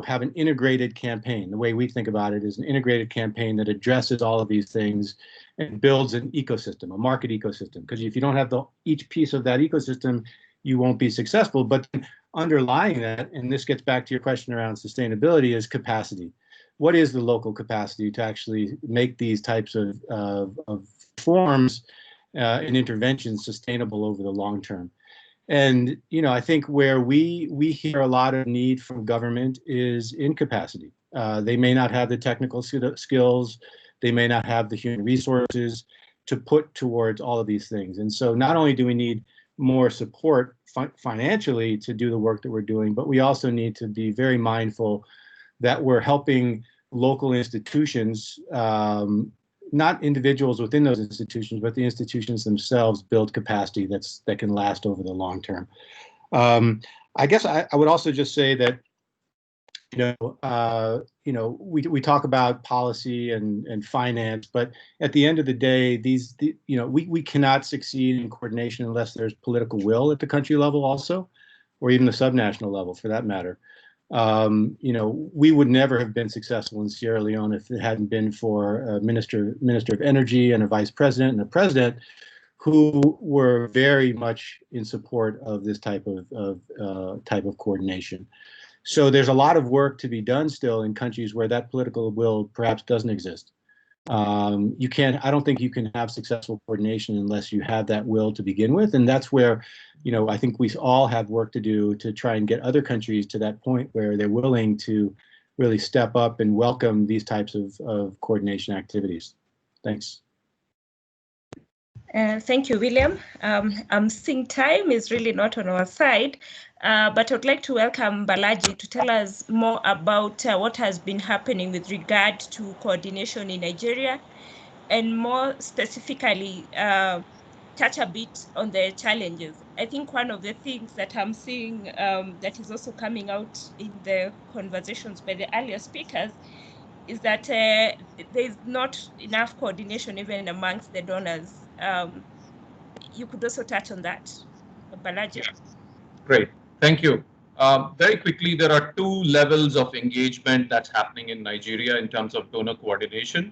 have an integrated campaign. The way we think about it is an integrated campaign that addresses all of these things and builds an ecosystem, a market ecosystem. Because if you don't have each piece of that ecosystem, you won't be successful. But underlying that, and this gets back to your question around sustainability, is capacity. What is the local capacity to actually make these types of reforms and interventions sustainable over the long term? And, I think where we hear a lot of need from government is in capacity. They may not have the technical skills, they may not have the human resources to put towards all of these things. And so not only do we need more support financially to do the work that we're doing, but we also need to be very mindful that we're helping local institutions, not individuals within those institutions, but the institutions themselves build capacity that can last over the long term. I guess I would also just say that, we talk about policy and finance, but at the end of the day, we cannot succeed in coordination unless there's political will at the country level also, or even the subnational level for that matter. We would never have been successful in Sierra Leone if it hadn't been for a minister of energy and a vice president and a president who were very much in support of this type of coordination. So there's a lot of work to be done still in countries where that political will perhaps doesn't exist. I don't think you can have successful coordination unless you have that will to begin with. And that's where, I think we all have work to do to try and get other countries to that point where they're willing to really step up and welcome these types of coordination activities. Thanks. Thank you, William. I'm seeing time is really not on our side, but I'd like to welcome Balaji to tell us more about what has been happening with regard to coordination in Nigeria, and more specifically, touch a bit on the challenges. I think one of the things that I'm seeing that is also coming out in the conversations by the earlier speakers is that there's not enough coordination even amongst the donors. You could also touch on that, Balaji. Yeah. Great, thank you. Very quickly, there are two levels of engagement that's happening in Nigeria in terms of donor coordination.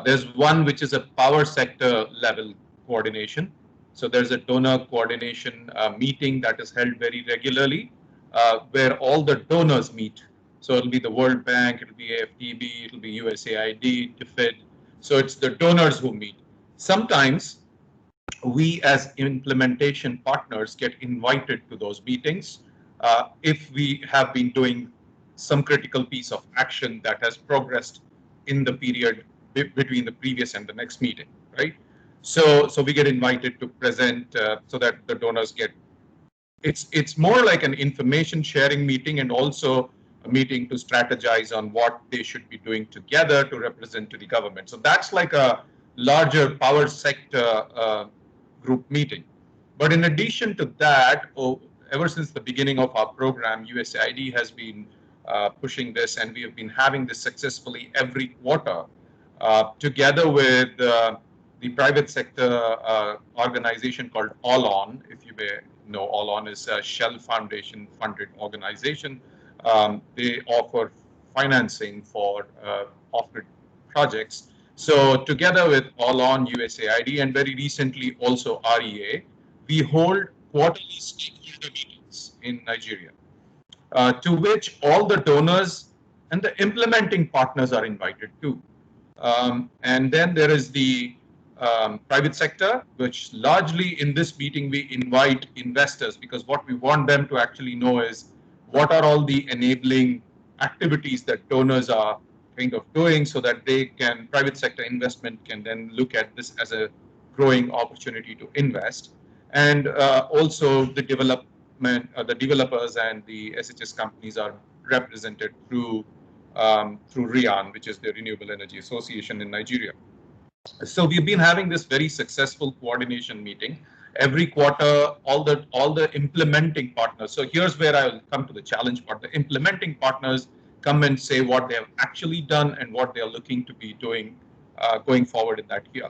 There's one which is a power sector level coordination. So there's a donor coordination meeting that is held very regularly where all the donors meet. So it'll be the World Bank, it'll be AFDB, it'll be USAID, DFID. So it's the donors who meet. Sometimes we as implementation partners get invited to those meetings if we have been doing some critical piece of action that has progressed in the period between the previous and the next meeting, right? So we get invited to present so that the donors get, it's more like an information sharing meeting and also meeting to strategize on what they should be doing together to represent to the government. So that's like a larger power sector group meeting. But in addition to that, ever since the beginning of our program, USAID has been pushing this, and we have been having this successfully every quarter, together with the private sector organization called All On. If you may know, All On is a Shell Foundation funded organization. They offer financing for off-grid projects. So together with All On, USAID, and very recently also REA, we hold quarterly stakeholder meetings in Nigeria, to which all the donors and the implementing partners are invited too. And then there is the private sector, which largely in this meeting we invite investors, because what we want them to actually know is what are all the enabling activities that donors are kind of doing, so that they can, private sector investment can then look at this as a growing opportunity to invest. And also the development, the developers and the SHS companies are represented through RIAN, which is the Renewable Energy Association in Nigeria. So we've been having this very successful coordination meeting every quarter. All the implementing partners. So here's where I'll come to the challenge part. The implementing partners come and say what they have actually done and what they are looking to be doing going forward in that year.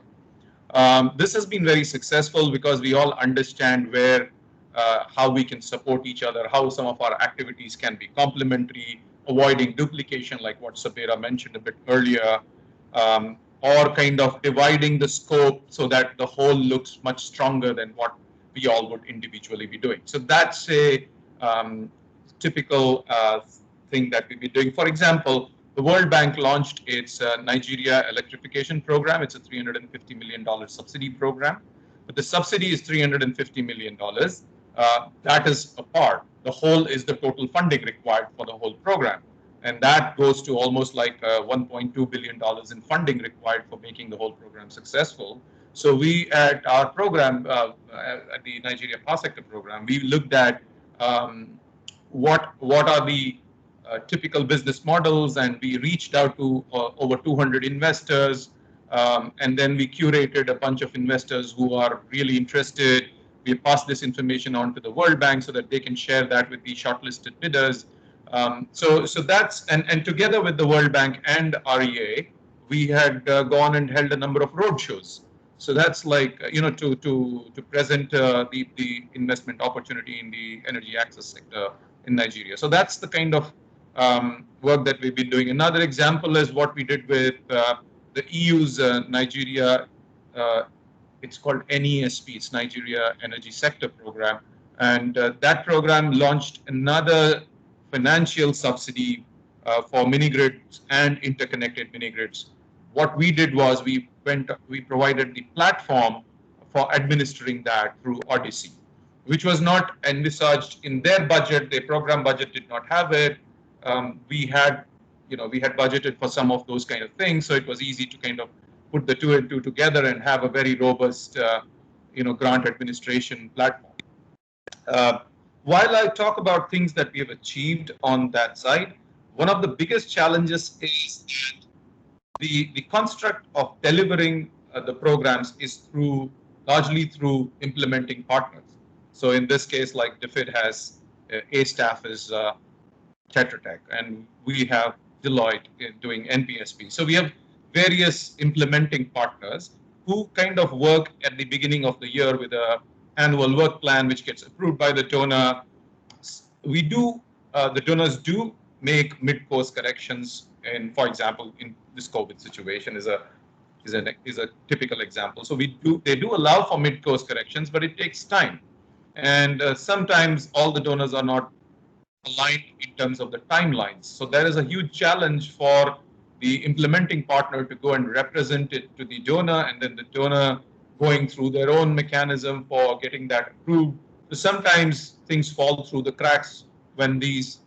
This has been very successful because we all understand where, how we can support each other, how some of our activities can be complementary, avoiding duplication, like what Sabira mentioned a bit earlier, or kind of dividing the scope so that the whole looks much stronger than what we all would individually be doing. So that's a typical thing that we've been doing. For example, the World Bank launched its Nigeria electrification program. It's a $350 million subsidy program, but the subsidy is $350 million. That is a part. The whole is the total funding required for the whole program. And that goes to almost like $1.2 billion in funding required for making the whole program successful. So we, at our program, at the Nigeria Power Sector program, we looked at what are the typical business models, and we reached out to over 200 investors, and then we curated a bunch of investors who are really interested. We passed this information on to the World Bank so that they can share that with the shortlisted bidders. So that's, and together with the World Bank and REA, we had gone and held a number of roadshows. So that's like, you know, to present the investment opportunity in the energy access sector in Nigeria. So that's the kind of work that we've been doing. Another example is what we did with the EU's Nigeria, it's called NESP, it's Nigeria Energy Sector Program. And that program launched another financial subsidy for mini grids and interconnected mini grids. What we did was we provided the platform for administering that through Odyssey, which was not envisaged in their budget. Their program budget did not have it. We had budgeted for some of those kind of things, so it was easy to kind of put the two and two together and have a very robust, grant administration platform. While I talk about things that we have achieved on that side, one of the biggest challenges is that the construct of delivering the programs is largely through implementing partners. So in this case, like DFID has A staff is Tetra Tech, and we have Deloitte doing NPSP. So we have various implementing partners who kind of work at the beginning of the year with an annual work plan, which gets approved by the donor. We do, the donors do make mid-course corrections, and for example, in this COVID situation is a typical example. So they do allow for mid-course corrections, but it takes time, and sometimes all the donors are not aligned in terms of the timelines. So there is a huge challenge for the implementing partner to go and represent it to the donor, and then the donor going through their own mechanism for getting that approved. So sometimes things fall through the cracks when these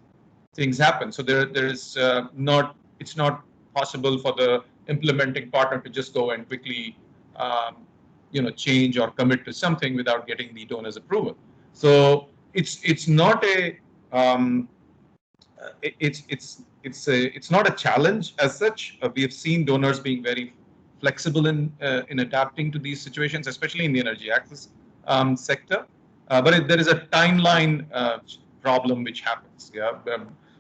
things happen. So it's not possible for the implementing partner to just go and quickly change or commit to something without getting the donor's approval. So it's not a it's not a challenge as such. We have seen donors being very flexible in adapting to these situations, especially in the energy access sector. But there is a timeline problem which happens. Yeah,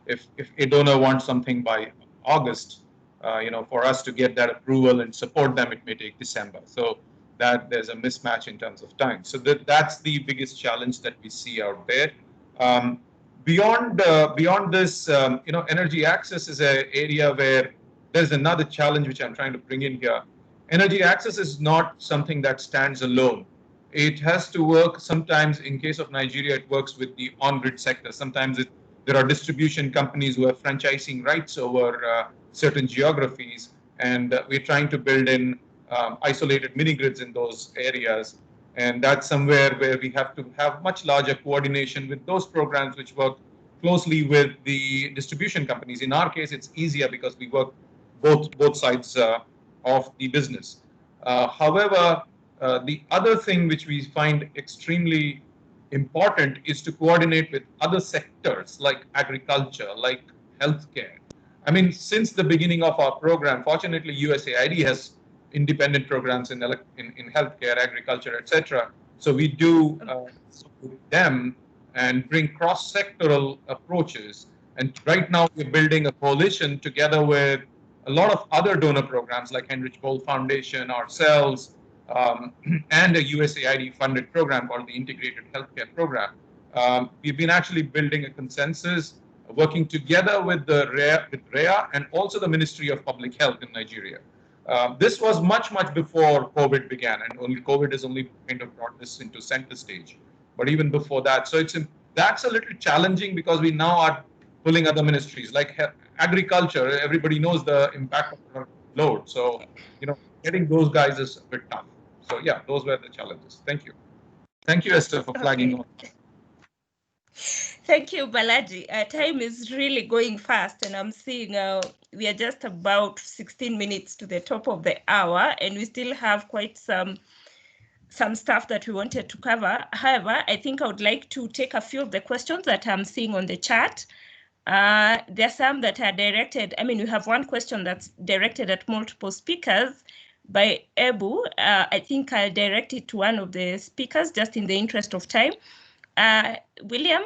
if a donor wants something by August, for us to get that approval and support them, it may take December. So that there's a mismatch in terms of time. So that's the biggest challenge that we see out there. Beyond this, energy access is an area where there's another challenge which I'm trying to bring in here. Energy access is not something that stands alone. It has to work. Sometimes, in case of Nigeria, it works with the on-grid sector. Sometimes there are distribution companies who have franchising rights over certain geographies, and we're trying to build in isolated mini-grids in those areas. And that's somewhere where we have to have much larger coordination with those programs which work closely with the distribution companies. In our case, it's easier because we work both sides of the business. However, the other thing which we find extremely important is to coordinate with other sectors like agriculture, like healthcare. I mean, since the beginning of our program, fortunately, USAID has independent programs in healthcare, agriculture, etc. So we do with them and bring cross-sectoral approaches. And right now we're building a coalition together with a lot of other donor programs like Heinrich Böll Foundation, ourselves, and a USAID-funded program called the Integrated Healthcare Program. We've been actually building a consensus, working together with REA and also the Ministry of Public Health in Nigeria. This was much before COVID began, and only COVID has only kind of brought this into center stage. But even before that, so that's a little challenging because we now are pulling other ministries like agriculture. Everybody knows the impact of load. So, getting those guys is a bit tough. So yeah, those were the challenges. Thank you. Thank you, Esther, for flagging on. Thank you, Balaji. Time is really going fast, and I'm seeing we are just about 16 minutes to the top of the hour, and we still have quite some stuff that we wanted to cover. However, I think I would like to take a few of the questions that I'm seeing on the chat. There are some that are directed. I mean, we have one question that's directed at multiple speakers by Ebu. I think I'll direct it to one of the speakers just in the interest of time. William,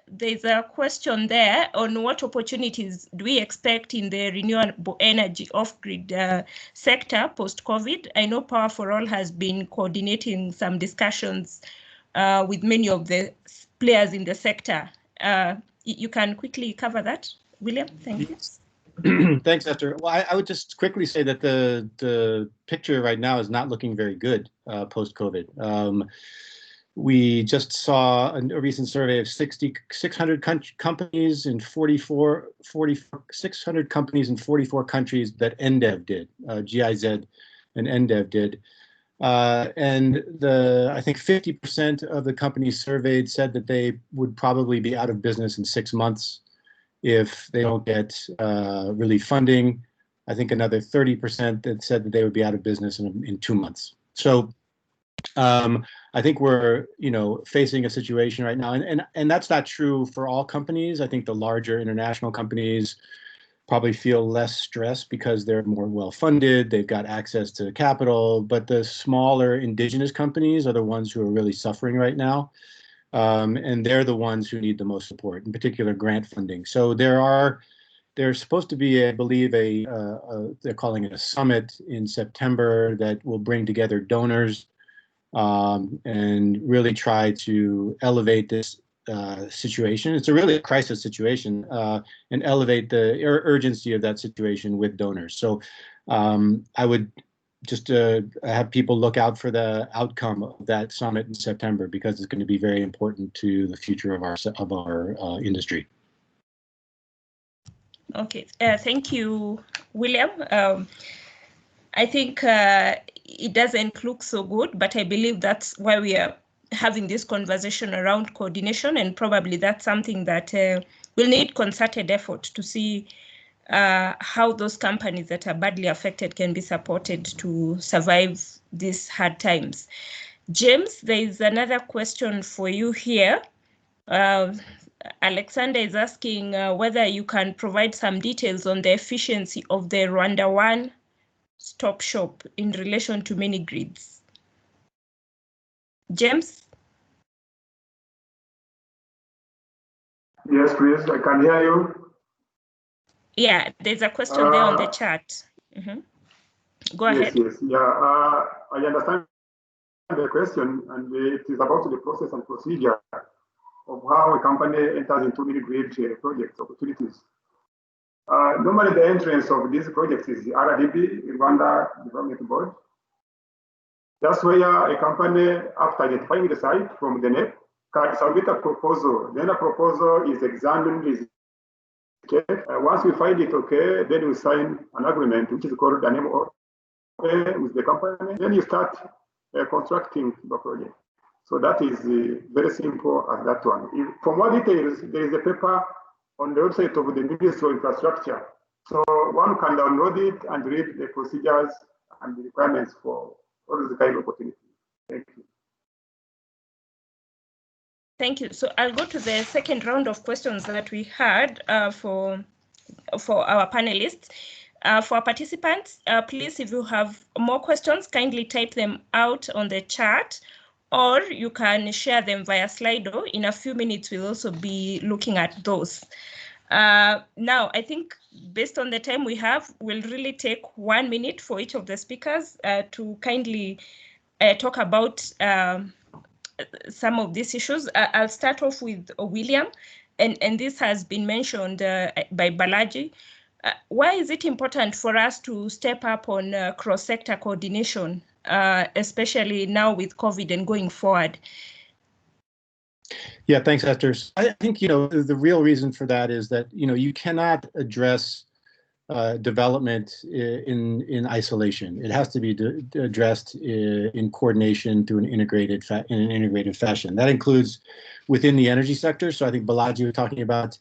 there's a question there on what opportunities do we expect in the renewable energy off-grid sector post-COVID. I know Power for All has been coordinating some discussions with many of the players in the sector. You can quickly cover that, William. Thank you. Thanks, Esther. Well, I would just quickly say that the picture right now is not looking very good post-COVID. We just saw a recent survey of 600 companies in 600 companies in 44 countries that NDEV did, GIZ and NDEV did. And I think 50% of the companies surveyed said that they would probably be out of business in 6 months if they don't get relief funding. I think another 30% that said that they would be out of business in 2 months. So I think we're, facing a situation right now, and that's not true for all companies. I think the larger international companies probably feel less stress because they're more well-funded, they've got access to capital, but the smaller indigenous companies are the ones who are really suffering right now. And they're the ones who need the most support, in particular grant funding. So there's supposed to be, I believe, they're calling it a summit in September that will bring together donors and really try to elevate this situation. It's really a crisis situation, and elevate the urgency of that situation with donors. So I would just have people look out for the outcome of that summit in September, because it's going to be very important to the future of our industry. Okay, thank you, William. I think it doesn't look so good, but I believe that's why we are having this conversation around coordination, and probably that's something that will need concerted effort to see how those companies that are badly affected can be supported to survive these hard times. James, there is another question for you here. Alexander is asking whether you can provide some details on the efficiency of the Rwanda One Stop Shop in relation to mini grids. James? Yes, please, I can hear you. Yeah, there's a question there on the chat. Go ahead. Yes, yeah, I understand the question, and it is about the process and procedure of how a company enters into mini grid project opportunities. Normally, the entrance of these projects is the RDB, Rwanda Development Board. That's where a company, after identifying the site from the NEP, can submit a proposal. Then a proposal is examined, is checked. Once we find it okay, then we sign an agreement, which is called an MOA with the company. Then you start constructing the project. So that is very simple as that one. For more details, there is a paper on the website of the Ministry of Infrastructure. So one can download it and read the procedures and the requirements for all the kind of opportunities. Thank you. Thank you. So I'll go to the second round of questions that we had for our panelists. For participants, please, if you have more questions, kindly type them out on the chat, or you can share them via Slido. In a few minutes, we'll also be looking at those. Now, I think based on the time we have, we'll really take 1 minute for each of the speakers to kindly talk about some of these issues. I'll start off with William, and this has been mentioned by Balaji. Why is it important for us to step up on cross-sector coordination, especially now with COVID and going forward? Yeah, thanks, Esther. I think, the real reason for that is that, you cannot address development in isolation. It has to be addressed in coordination through an integrated fashion. That includes within the energy sector. So I think Balaji was talking about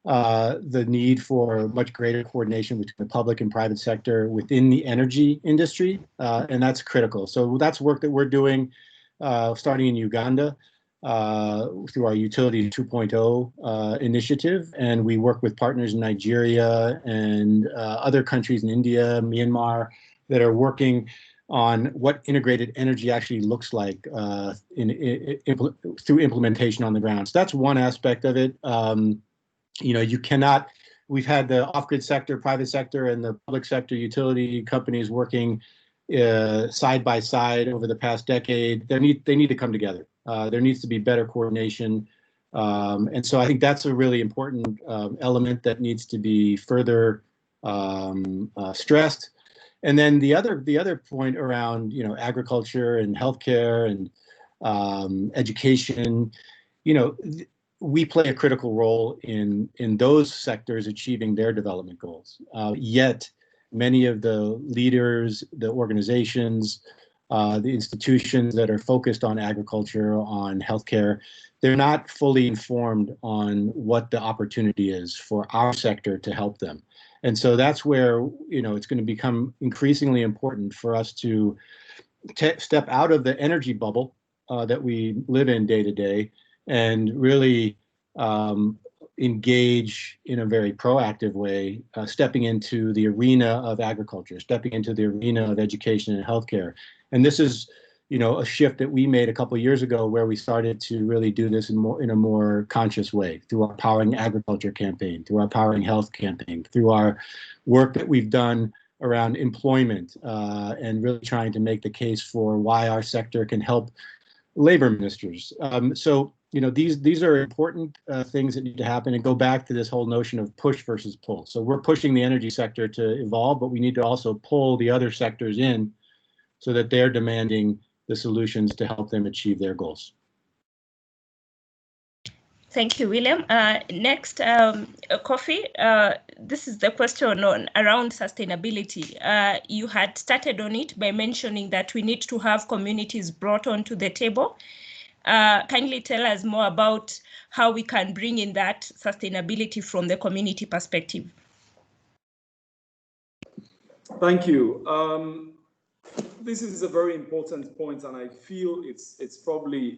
the need for much greater coordination between the public and private sector within the energy industry, and that's critical. So that's work that we're doing starting in Uganda through our Utility 2.0 initiative, and we work with partners in Nigeria and other countries in India, Myanmar, that are working on what integrated energy actually looks like through implementation on the ground. So that's one aspect of it. You cannot, we've had the off-grid sector, private sector, and the public sector utility companies working side by side over the past decade. They need to come together. There needs to be better coordination. And so I think that's a really important element that needs to be further stressed. And then the other point around, agriculture and healthcare and education, we play a critical role in those sectors achieving their development goals. Yet many of the leaders, the organizations, the institutions that are focused on agriculture, on healthcare, they're not fully informed on what the opportunity is for our sector to help them. And so that's where, it's going to become increasingly important for us to step out of the energy bubble that we live in day to day and really engage in a very proactive way, stepping into the arena of agriculture, stepping into the arena of education and healthcare. And this is, a shift that we made a couple of years ago, where we started to really do this in a more conscious way through our Powering Agriculture campaign, through our Powering Health campaign, through our work that we've done around employment, and really trying to make the case for why our sector can help labor ministers. So these are important things that need to happen, and go back to this whole notion of push versus pull. So we're pushing the energy sector to evolve, but we need to also pull the other sectors in so that they're demanding the solutions to help them achieve their goals. Thank you, William. Next, Kofi, this is the question around sustainability. You had started on it by mentioning that we need to have communities brought onto the table. Kindly tell us more about how we can bring in that sustainability from the community perspective. Thank you. This is a very important point, and I feel it's probably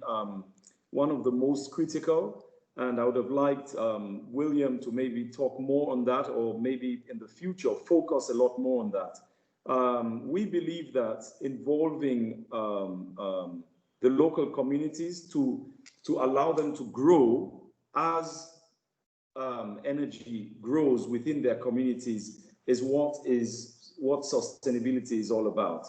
one of the most critical. And I would have liked William to maybe talk more on that, or maybe in the future focus a lot more on that. We believe that involving the local communities to allow them to grow as energy grows within their communities is what sustainability is all about.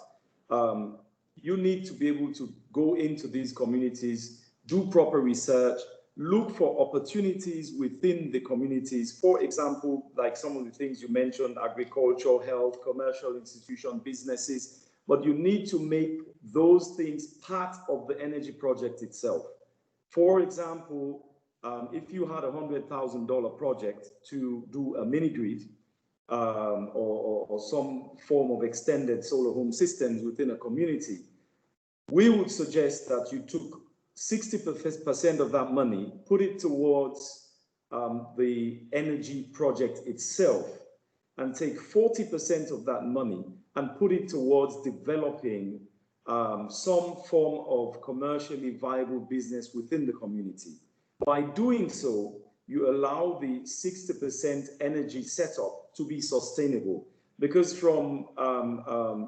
You need to be able to go into these communities, do proper research, look for opportunities within the communities. For example, like some of the things you mentioned, agriculture, health, commercial institution, businesses, but you need to make those things part of the energy project itself. For example, if you had a $100,000 project to do a mini grid or some form of extended solar home systems within a community, we would suggest that you took 60% of that money, put it towards the energy project itself, and take 40% of that money and put it towards developing some form of commercially viable business within the community. By doing so, you allow the 60% energy setup to be sustainable, because from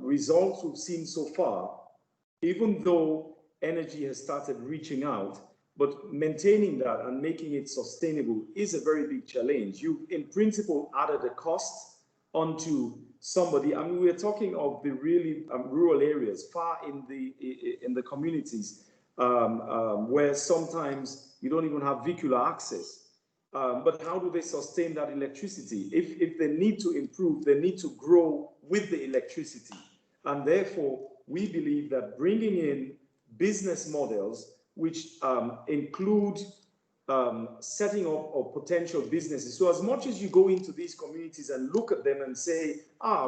results we've seen so far, even though energy has started reaching out, but maintaining that and making it sustainable is a very big challenge. You've, in principle, added a cost onto somebody. I mean, we're talking of the really rural areas, far in the communities, where sometimes you don't even have vehicular access. But how do they sustain that electricity? If they need to improve, they need to grow with the electricity. And therefore, we believe that bringing in business models which include setting up of potential businesses. So as much as you go into these communities and look at them and say,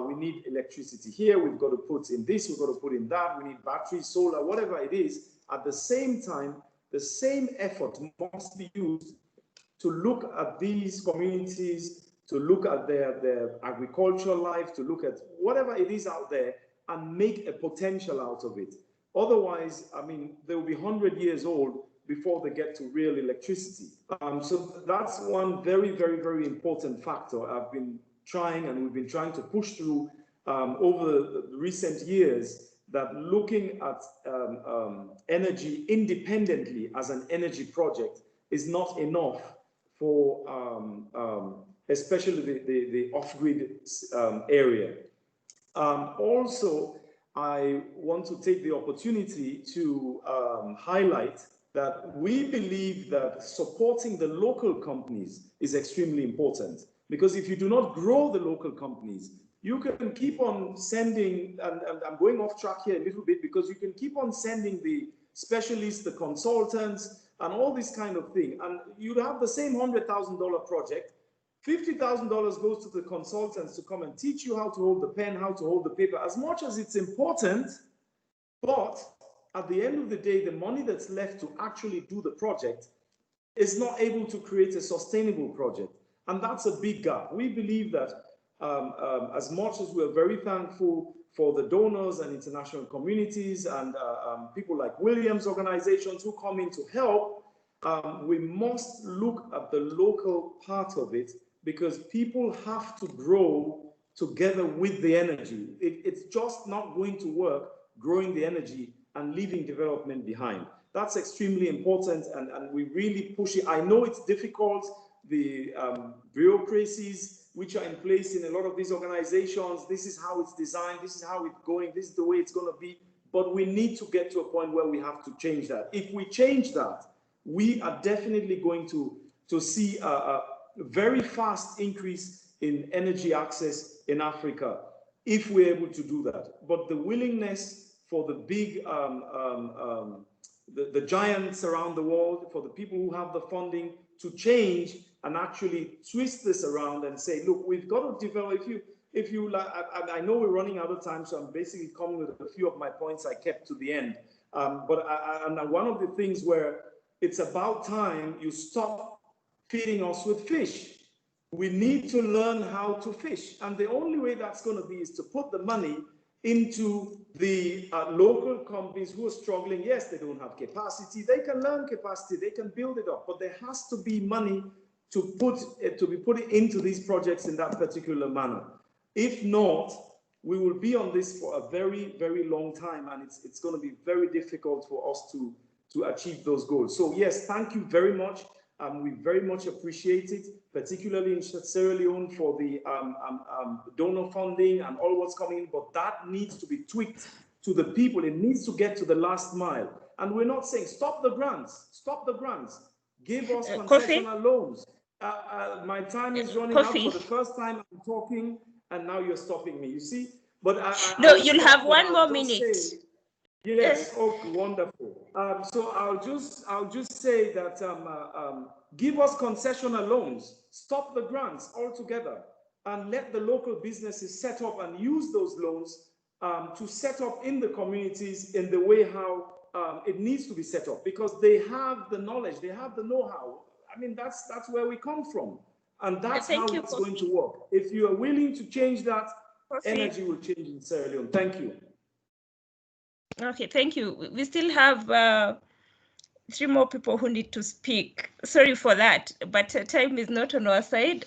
we need electricity here, we've got to put in this, we've got to put in that, we need batteries, solar, whatever it is, at the same time, the same effort must be used to look at these communities, to look at their agricultural life, to look at whatever it is out there and make a potential out of it. Otherwise, I mean, they will be 100 years old before they get to real electricity. So that's one very, very, very important factor I've been trying, and we've been trying to push through over the recent years, that looking at energy independently as an energy project is not enough for especially the off-grid area. Also, I want to take the opportunity to highlight that we believe that supporting the local companies is extremely important, because if you do not grow the local companies, you can keep on sending, and I'm going off track here a little bit, because you can keep on sending the specialists, the consultants, and all this kind of thing, and you'd have the same $100,000 project. $50,000 goes to the consultants to come and teach you how to hold the pen, how to hold the paper, as much as it's important. But at the end of the day, the money that's left to actually do the project is not able to create a sustainable project. And that's a big gap. We believe that as much as we're very thankful for the donors and international communities and people like Williams organizations who come in to help, we must look at the local part of it, because people have to grow together with the energy. It's just not going to work growing the energy and leaving development behind. That's extremely important, and we really push it. I know it's difficult. The bureaucracies which are in place in a lot of these organizations, this is how it's designed, this is how it's going, this is the way it's going to be. But we need to get to a point where we have to change that. If we change that, we are definitely going to see a very fast increase in energy access in Africa, if we're able to do that. But the willingness for the big, the giants around the world, for the people who have the funding to change and actually twist this around and say, look, we've got to develop, if you like, I know we're running out of time, so I'm basically coming with a few of my points I kept to the end. But one of the things where it's about time you stop feeding us with fish. We need to learn how to fish. And the only way that's going to be is to put the money into the local companies who are struggling. Yes, they don't have capacity. They can learn capacity. They can build it up. But there has to be money to be put into these projects in that particular manner. If not, we will be on this for a very, very long time, and it's going to be very difficult for us to achieve those goals. So yes, thank you very much. We very much appreciate it, particularly in Sierra Leone for the donor funding and all what's coming in, but that needs to be tweaked to the people. It needs to get to the last mile. And we're not saying stop the grants, give us concessional loans. My time is running out. For the first time I'm talking, and now you're stopping me, you see? But no, you'll have one more minute. Yes, okay, wonderful. So I'll just say that give us concessional loans, stop the grants altogether, and let the local businesses set up and use those loans to set up in the communities in the way how it needs to be set up, because they have the knowledge, they have the know-how. I mean, that's where we come from, and that's how it's going to work. If you are willing to change that, energy will change in Sierra Leone. Thank you. Okay, thank you. We still have 3 more people who need to speak. Sorry for that, but time is not on our side.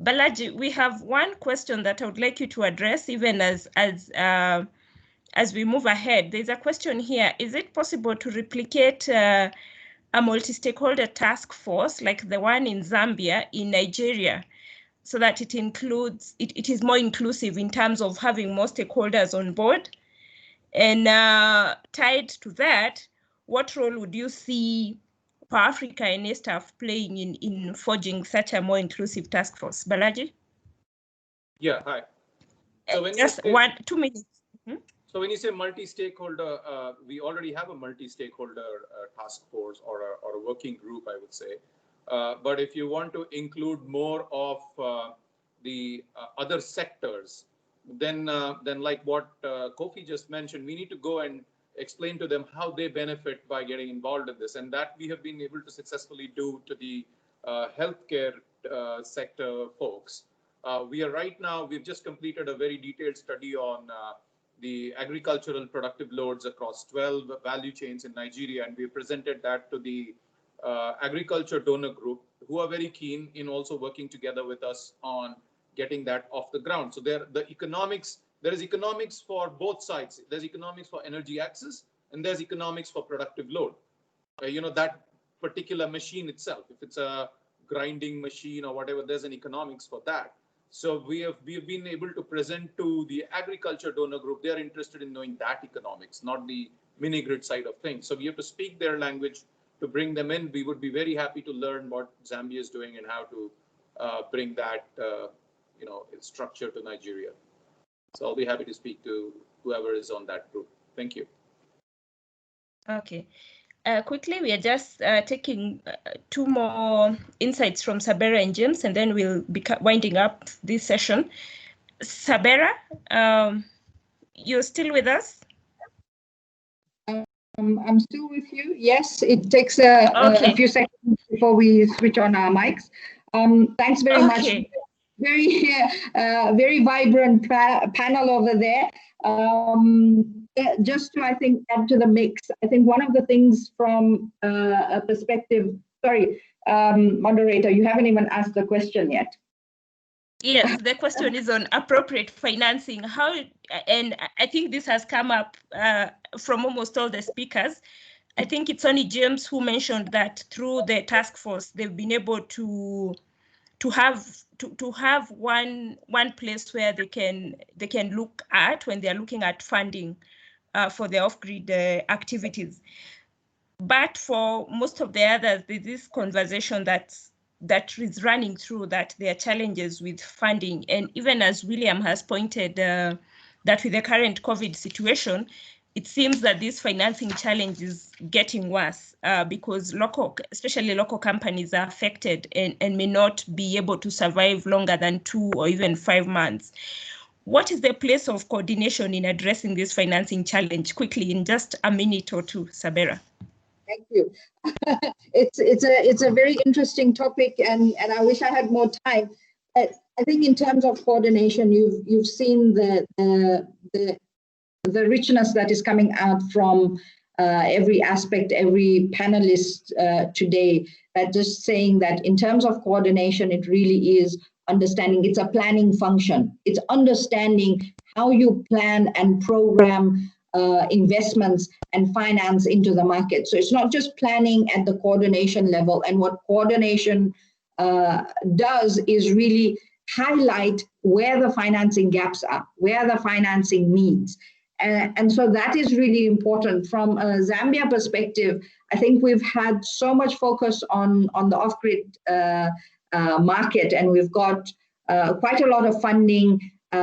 Balaji, we have one question that I would like you to address, even as we move ahead. There's a question here. Is it possible to replicate a multi-stakeholder task force like the one in Zambia in Nigeria, so that it is more inclusive in terms of having more stakeholders on board? And tied to that, what role would you see for Africa and ESTAF playing in forging such a more inclusive task force? Balaji? Yeah, hi. So when just 2 minutes. Mm-hmm. So when you say multi-stakeholder, we already have a multi-stakeholder task force or a working group, I would say. But if you want to include more of the other sectors, then like what Kofi just mentioned, we need to go and explain to them how they benefit by getting involved in this. And that we have been able to successfully do to the healthcare sector folks. We've just completed a very detailed study on the agricultural productive loads across 12 value chains in Nigeria. And we presented that to the agriculture donor group, who are very keen in also working together with us on getting that off the ground. So there is economics for both sides. There's economics for energy access, and there's economics for productive load. That particular machine itself, if it's a grinding machine or whatever, there's an economics for that. So we have been able to present to the agriculture donor group. They're interested in knowing that economics, not the mini grid side of things. So we have to speak their language to bring them in. We would be very happy to learn what Zambia is doing and how to bring that structure to Nigeria. So I'll be happy to speak to whoever is on that group. Thank you. Okay. Quickly, we are just taking 2 more insights from Sabera and James, and then we'll be winding up this session. Sabera, you're still with us? I'm still with you. Yes, it takes a few seconds before we switch on our mics. Thanks very much. Very vibrant panel over there. Just to, I think, add to the mix, I think one of the things from a perspective, moderator, you haven't even asked the question yet. Yes, the question is on appropriate financing. And I think this has come up from almost all the speakers. I think it's only James who mentioned that through the task force, they've been able to have one place where they can look at when they're looking at funding for the off-grid activities. But for most of the others, there's this conversation that is running through, that there are challenges with funding. And even as William has pointed, that with the current COVID situation, it seems that this financing challenge is getting worse because especially local companies are affected and may not be able to survive longer than 2 or even 5 months. What is the place of coordination in addressing this financing challenge? Quickly, in just a minute or 2, Sabera. Thank you. It's a very interesting topic, and I wish I had more time. I I think in terms of coordination, you've seen the richness that is coming out from every aspect, every panelist today. That just saying that in terms of coordination, it really is understanding. It's a planning function. It's understanding how you plan and program investments and finance into the market. So it's not just planning at the coordination level. And what coordination does is really highlight where the financing gaps are, where the financing needs. And so that is really important. From a Zambia perspective, I think we've had so much focus on the off-grid market, and we've got quite a lot of funding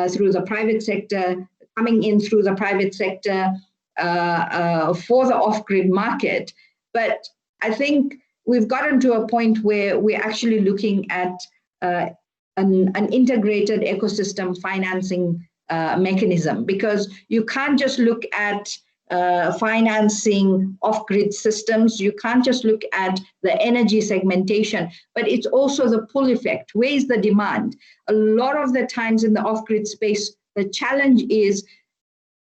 through the private sector, coming in through the private sector for the off-grid market. But I think we've gotten to a point where we're actually looking at an integrated ecosystem financing mechanism, because you can't just look at financing off-grid systems. You can't just look at the energy segmentation, but it's also the pull effect. Where is the demand? A lot of the times in the off-grid space, the challenge is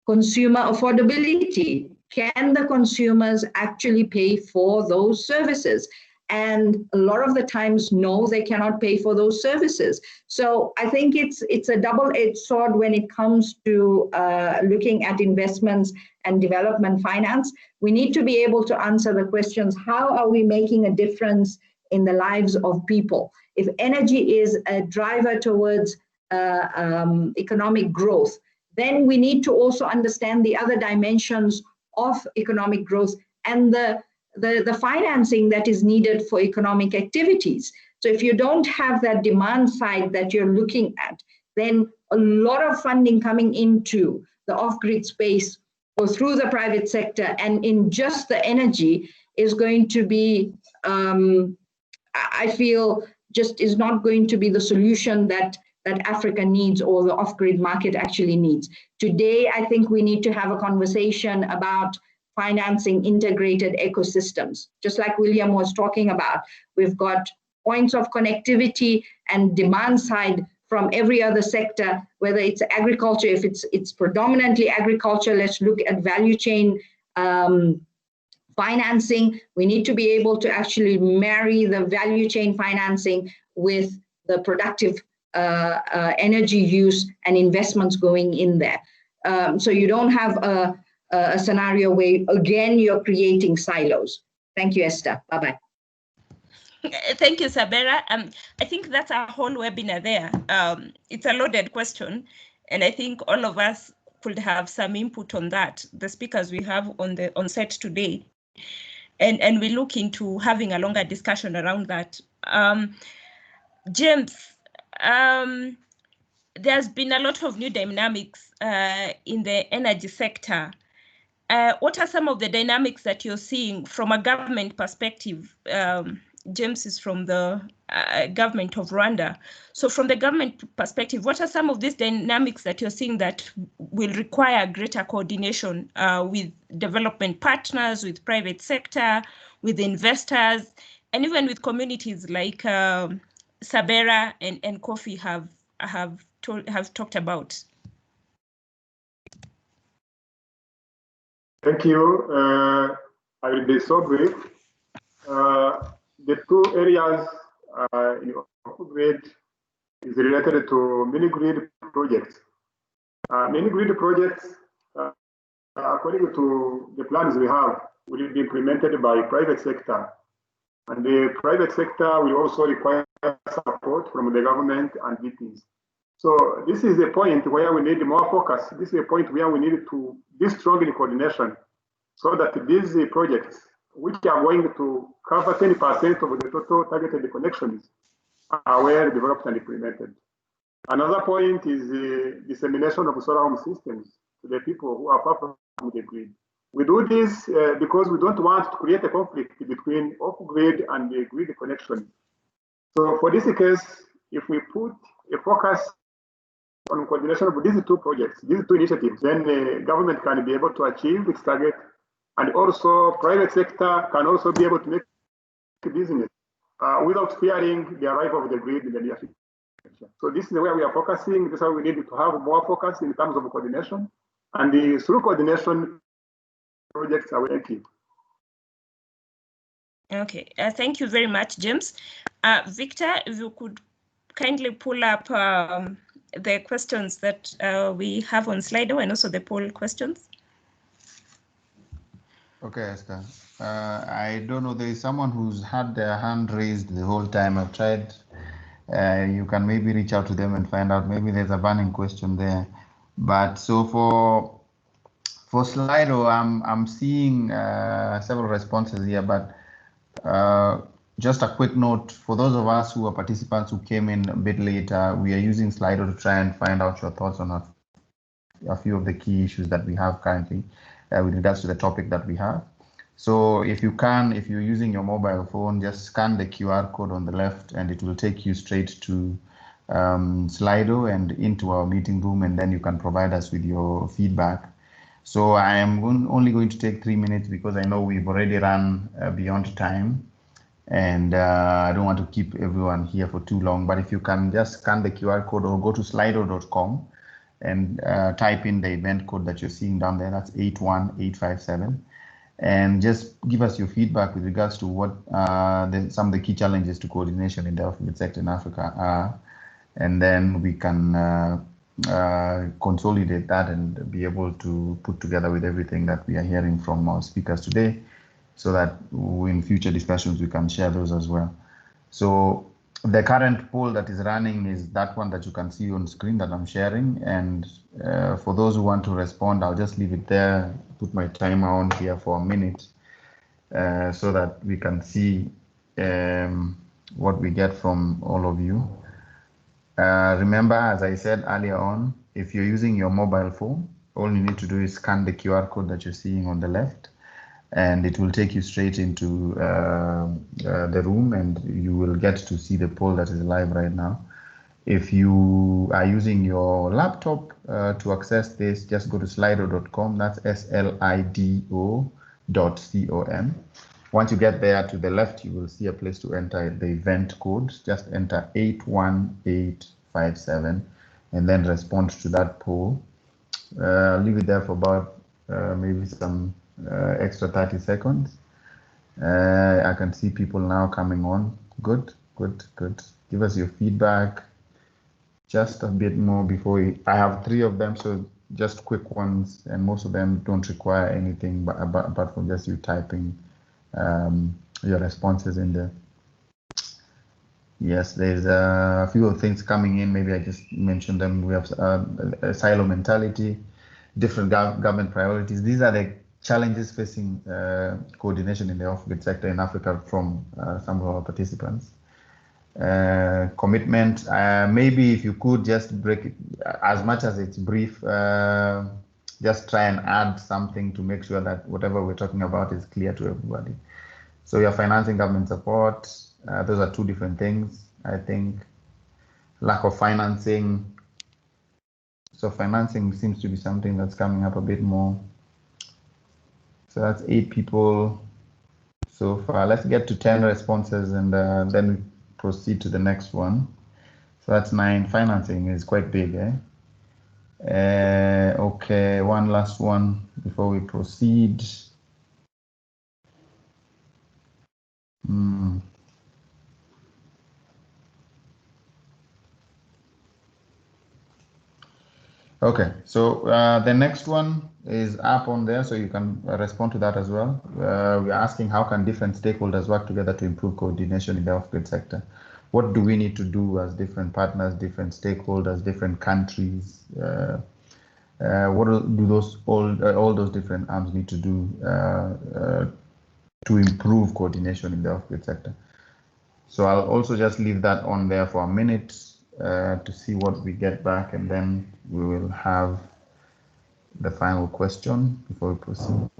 consumer affordability. Can the consumers actually pay for those services? And a lot of the times, no, they cannot pay for those services. So I think it's a double-edged sword when it comes to looking at investments and development finance. We need to be able to answer the questions: how are we making a difference in the lives of people? If energy is a driver towards economic growth, then we need to also understand the other dimensions of economic growth and the financing that is needed for economic activities. So if you don't have that demand side that you're looking at, then a lot of funding coming into the off-grid space or through the private sector and in just the energy is going to be, I feel, just is not going to be the solution that Africa needs or the off-grid market actually needs. Today, I think we need to have a conversation about financing integrated ecosystems. Just like William was talking about, we've got points of connectivity and demand side from every other sector, whether it's agriculture. If it's predominantly agriculture, let's look at value chain financing. We need to be able to actually marry the value chain financing with the productive energy use and investments going in there. So you don't have a scenario where, again, you're creating silos. Thank you, Esther. Bye-bye. Thank you, Sabera. I think that's a whole webinar there. It's a loaded question, and I think all of us could have some input on that, the speakers we have on set today. And we look into having a longer discussion around that. James, there's been a lot of new dynamics in the energy sector. What are some of the dynamics that you're seeing from a government perspective? James is from the government of Rwanda. So from the government perspective, what are some of these dynamics that you're seeing that will require greater coordination with development partners, with private sector, with investors, and even with communities like Sabera and Kofi have talked about? Thank you. I will be so brief. The two areas in off-grid is related to mini-grid projects. Mini-grid projects, according to the plans we have, will be implemented by private sector. And the private sector will also require support from the government and VPs. So this is a point where we need more focus. This is a point where we need to be strong in coordination so that these projects, which are going to cover 10% of the total targeted connections, are well developed and implemented. Another point is the dissemination of solar home systems to the people who are far from the grid. We do this because we don't want to create a conflict between off-grid and the grid connection. So for this case, if we put a focus on coordination of these two projects, these two initiatives, then the government can be able to achieve its target, and also private sector can also be able to make business without fearing the arrival of the grid in the near future. So this is where we are focusing. This is how we need to have more focus in terms of coordination. And through coordination, projects are working. Okay, thank you very much, James. Victor, if you could kindly pull up the questions that we have on Slido and also the poll questions. Okay, Esther. I don't know, there is someone who's had their hand raised the whole time. I've tried. You can maybe reach out to them and find out. Maybe there's a burning question there. But so for Slido, I'm seeing several responses here, but just a quick note for those of us who are participants who came in a bit later, we are using Slido to try and find out your thoughts on a few of the key issues that we have currently with regards to the topic that we have. So if you can, if you're using your mobile phone, just scan the QR code on the left and it will take you straight to Slido and into our meeting room, and then you can provide us with your feedback. So I am only going to take 3 minutes because I know we've already run beyond time, and I don't want to keep everyone here for too long. But if you can just scan the QR code or go to slido.com and type in the event code that you're seeing down there, that's 81857, and just give us your feedback with regards to what some of the key challenges to coordination in the off-grid sector in Africa are, and then we can consolidate that and be able to put together with everything that we are hearing from our speakers today, so that in future discussions we can share those as well. So the current poll that is running is that one that you can see on screen that I'm sharing, and for those who want to respond, I'll just leave it there, put my timer on here for a minute, so that we can see what we get from all of you. Remember, as I said earlier on, if you're using your mobile phone, all you need to do is scan the QR code that you're seeing on the left, and it will take you straight into the room, and you will get to see the poll that is live right now. If you are using your laptop to access this, just go to slido.com. That's slido.com. Once you get there, to the left, you will see a place to enter the event code. Just enter 81857 and then respond to that poll. Leave it there for about maybe some extra 30 seconds. I can see people now coming on. Good. Give us your feedback. Just a bit more before I have 3 of them, so just quick ones, and most of them don't require anything but apart from just you typing your responses in there. Yes, there's a few things coming in. Maybe I just mentioned them. We have a silo mentality, different government priorities. These are the challenges facing coordination in the off-grid sector in Africa from some of our participants. Commitment, maybe if you could just break it, as much as it's brief, just try and add something to make sure that whatever we're talking about is clear to everybody. So you're financing government support. Those are 2 different things, I think. Lack of financing. So financing seems to be something that's coming up a bit more. So that's 8 people so far. Let's get to 10 responses, and then we proceed to the next one. So that's 9. Financing is quite big, eh? Okay, one last one before we proceed. Okay, so the next one is up on there, so you can respond to that as well. We're asking, how can different stakeholders work together to improve coordination in the off-grid sector? What do we need to do as different partners, different stakeholders, different countries? What do all those different arms need to do to improve coordination in the off-grid sector? So I'll also just leave that on there for a minute to see what we get back, and then we will have the final question before we proceed.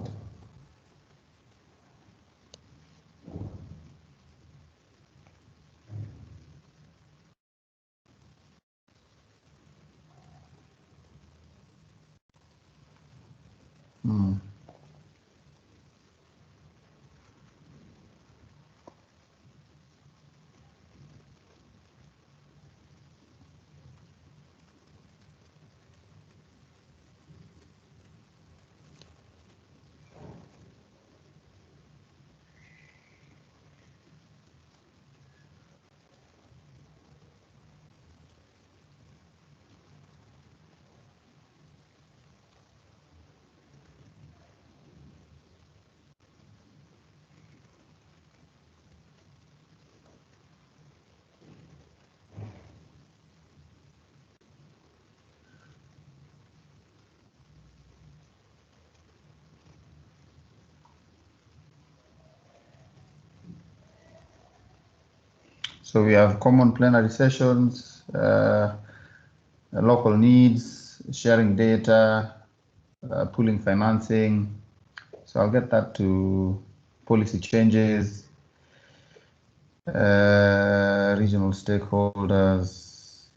So we have common plenary sessions, local needs, sharing data, pooling financing. So I'll get that to policy changes, regional stakeholders.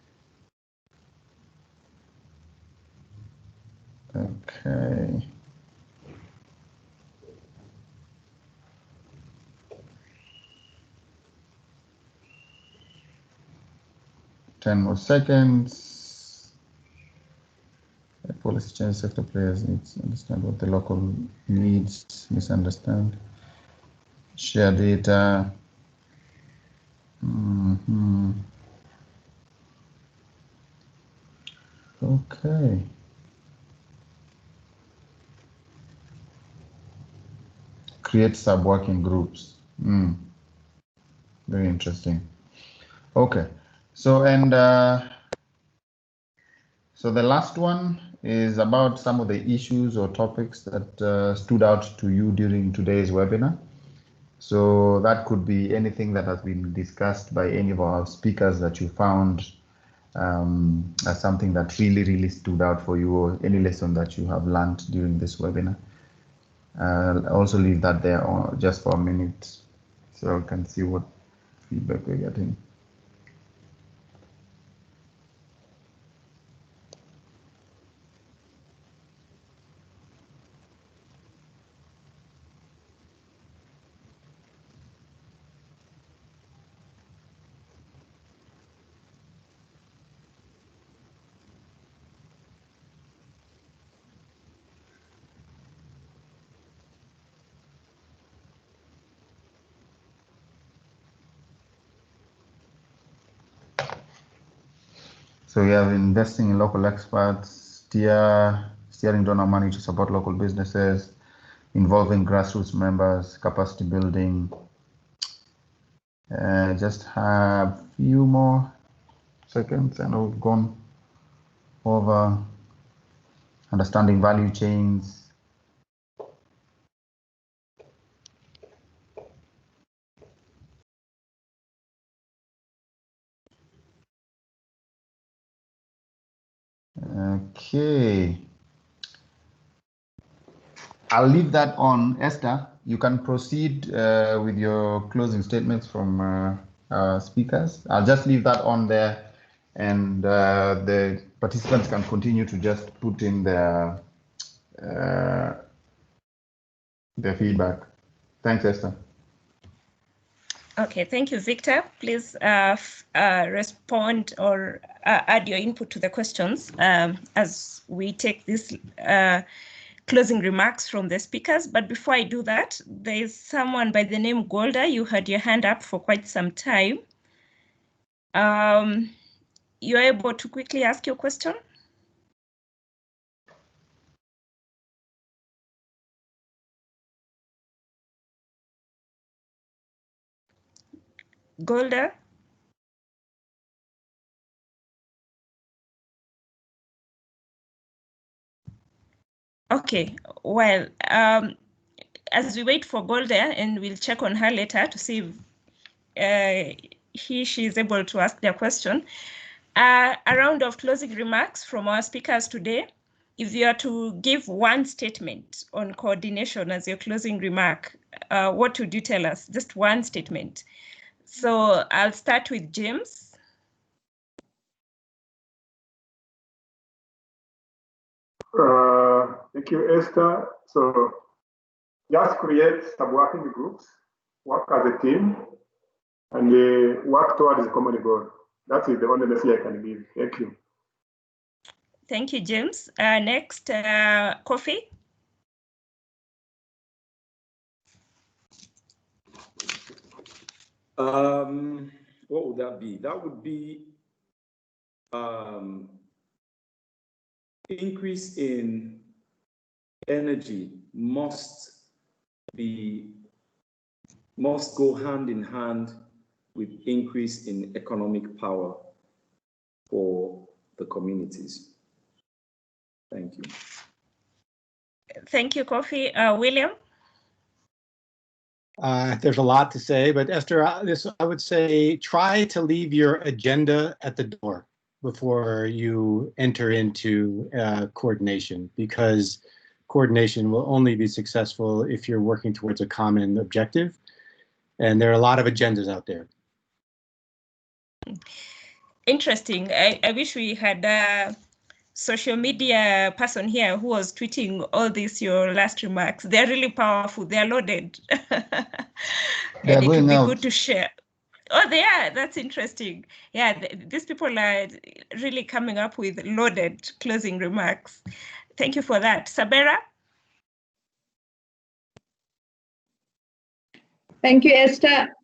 Okay. Ten more seconds. Policy change, sector players need to understand what the local needs, misunderstand, share data. Okay. Create sub-working groups. Very interesting. Okay. So, and so the last one is about some of the issues or topics that stood out to you during today's webinar. So that could be anything that has been discussed by any of our speakers that you found as something that really stood out for you, or any lesson that you have learned during this webinar. I'll also leave that there just for a minute so I can see what feedback we're getting. So we have investing in local experts, steering donor money to support local businesses, involving grassroots members, capacity building. Just have a few more seconds and we've gone over understanding value chains. Okay. I'll leave that on. Esther, you can proceed with your closing statements from our speakers. I'll just leave that on there, and the participants can continue to just put in their feedback. Thanks, Esther. Okay, thank you, Victor. Please respond or add your input to the questions as we take this closing remarks from the speakers. But before I do that, there is someone by the name Golda. You had your hand up for quite some time. You're able to quickly ask your question? Golda? Okay, well, as we wait for Golda, and we'll check on her later to see if she is able to ask their question. A round of closing remarks from our speakers today. If you are to give one statement on coordination as your closing remark, what would you tell us? Just one statement. So I'll start with James. Thank you, Esther. So just create sub-working groups, work as a team, and work towards a common goal. That is the only message I can give. Thank you. Thank you, James. Next, Kofi. What would that be? That would be increase in energy must go hand in hand with increase in economic power for the communities. Thank you. Thank you, Kofi. William? There's a lot to say, but Esther, I would say try to leave your agenda at the door before you enter into coordination, because coordination will only be successful if you're working towards a common objective. And there are a lot of agendas out there. Interesting. I wish we had a social media person here who was tweeting all these, your last remarks. They're really powerful. They're loaded. They're and it would be out. good to share. Oh, they are. That's interesting. Yeah, these people are really coming up with loaded closing remarks. Thank you for that. Sabera? Thank you, Esther.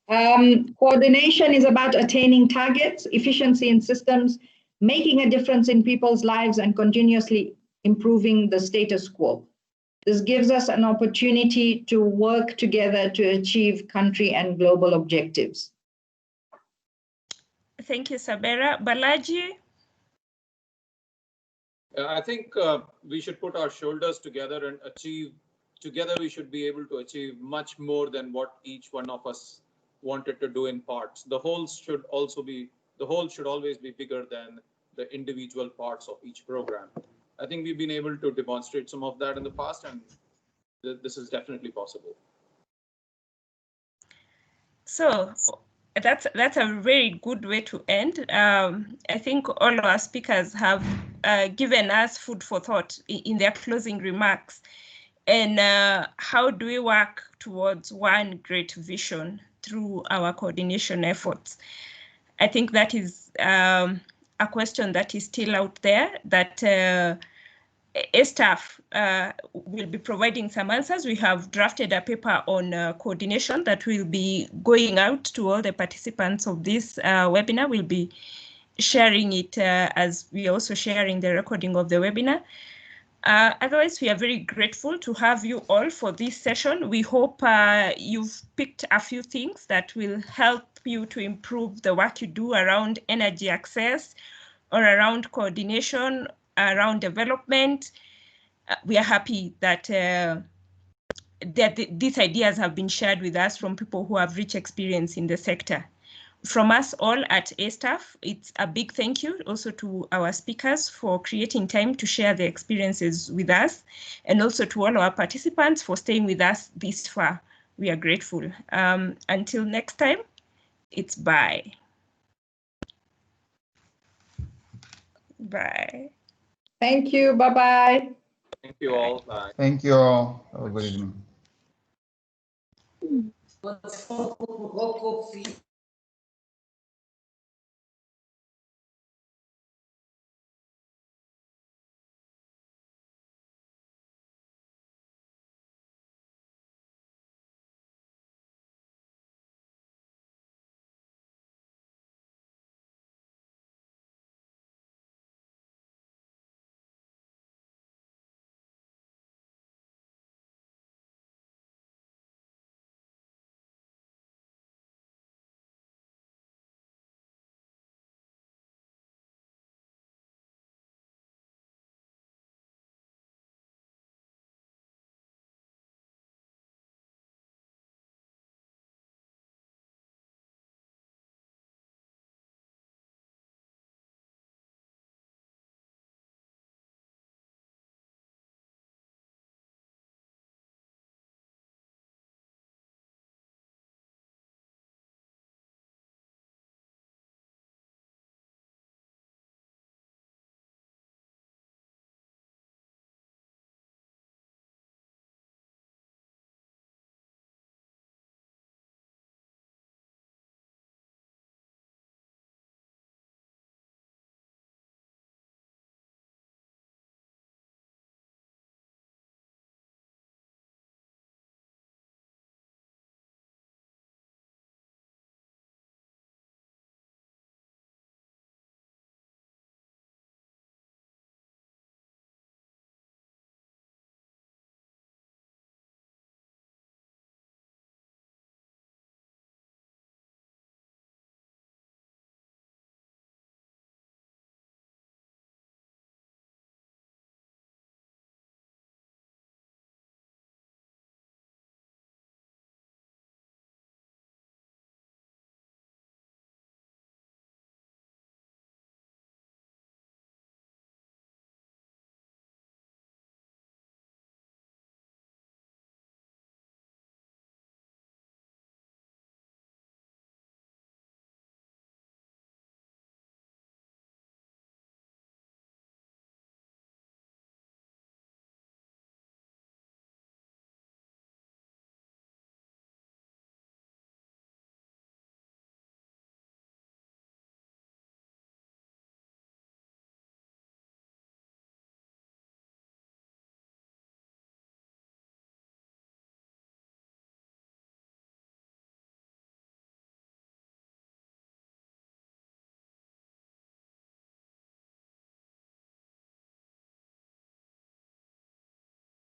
Coordination is about attaining targets, efficiency in systems, making a difference in people's lives, and continuously improving the status quo. This gives us an opportunity to work together to achieve country and global objectives. Thank you, Sabera. Balaji? I think we should put our shoulders together and achieve, together we should be able to achieve much more than what each one of us wanted to do in parts. The whole should always be bigger than the individual parts of each program. I think we've been able to demonstrate some of that in the past, and this is definitely possible. So that's a very good way to end. I think all our speakers have given us food for thought in their closing remarks. And how do we work towards one great vision through our coordination efforts? I think that is a question that is still out there, that staff will be providing some answers. We have drafted a paper on coordination that will be going out to all the participants of this webinar. We'll be sharing it as we are also sharing the recording of the webinar. Otherwise, we are very grateful to have you all for this session. We hope you've picked a few things that will help you to improve the work you do around energy access or around coordination, around development. We are happy that these ideas have been shared with us from people who have rich experience in the sector. From us all at A-Staff, it's a big thank you also to our speakers for creating time to share their experiences with us, and also to all our participants for staying with us this far. We are grateful. Until next time, it's bye. Bye. Thank you. Bye-bye. Thank you all. Bye. Thank you all. Have a good evening.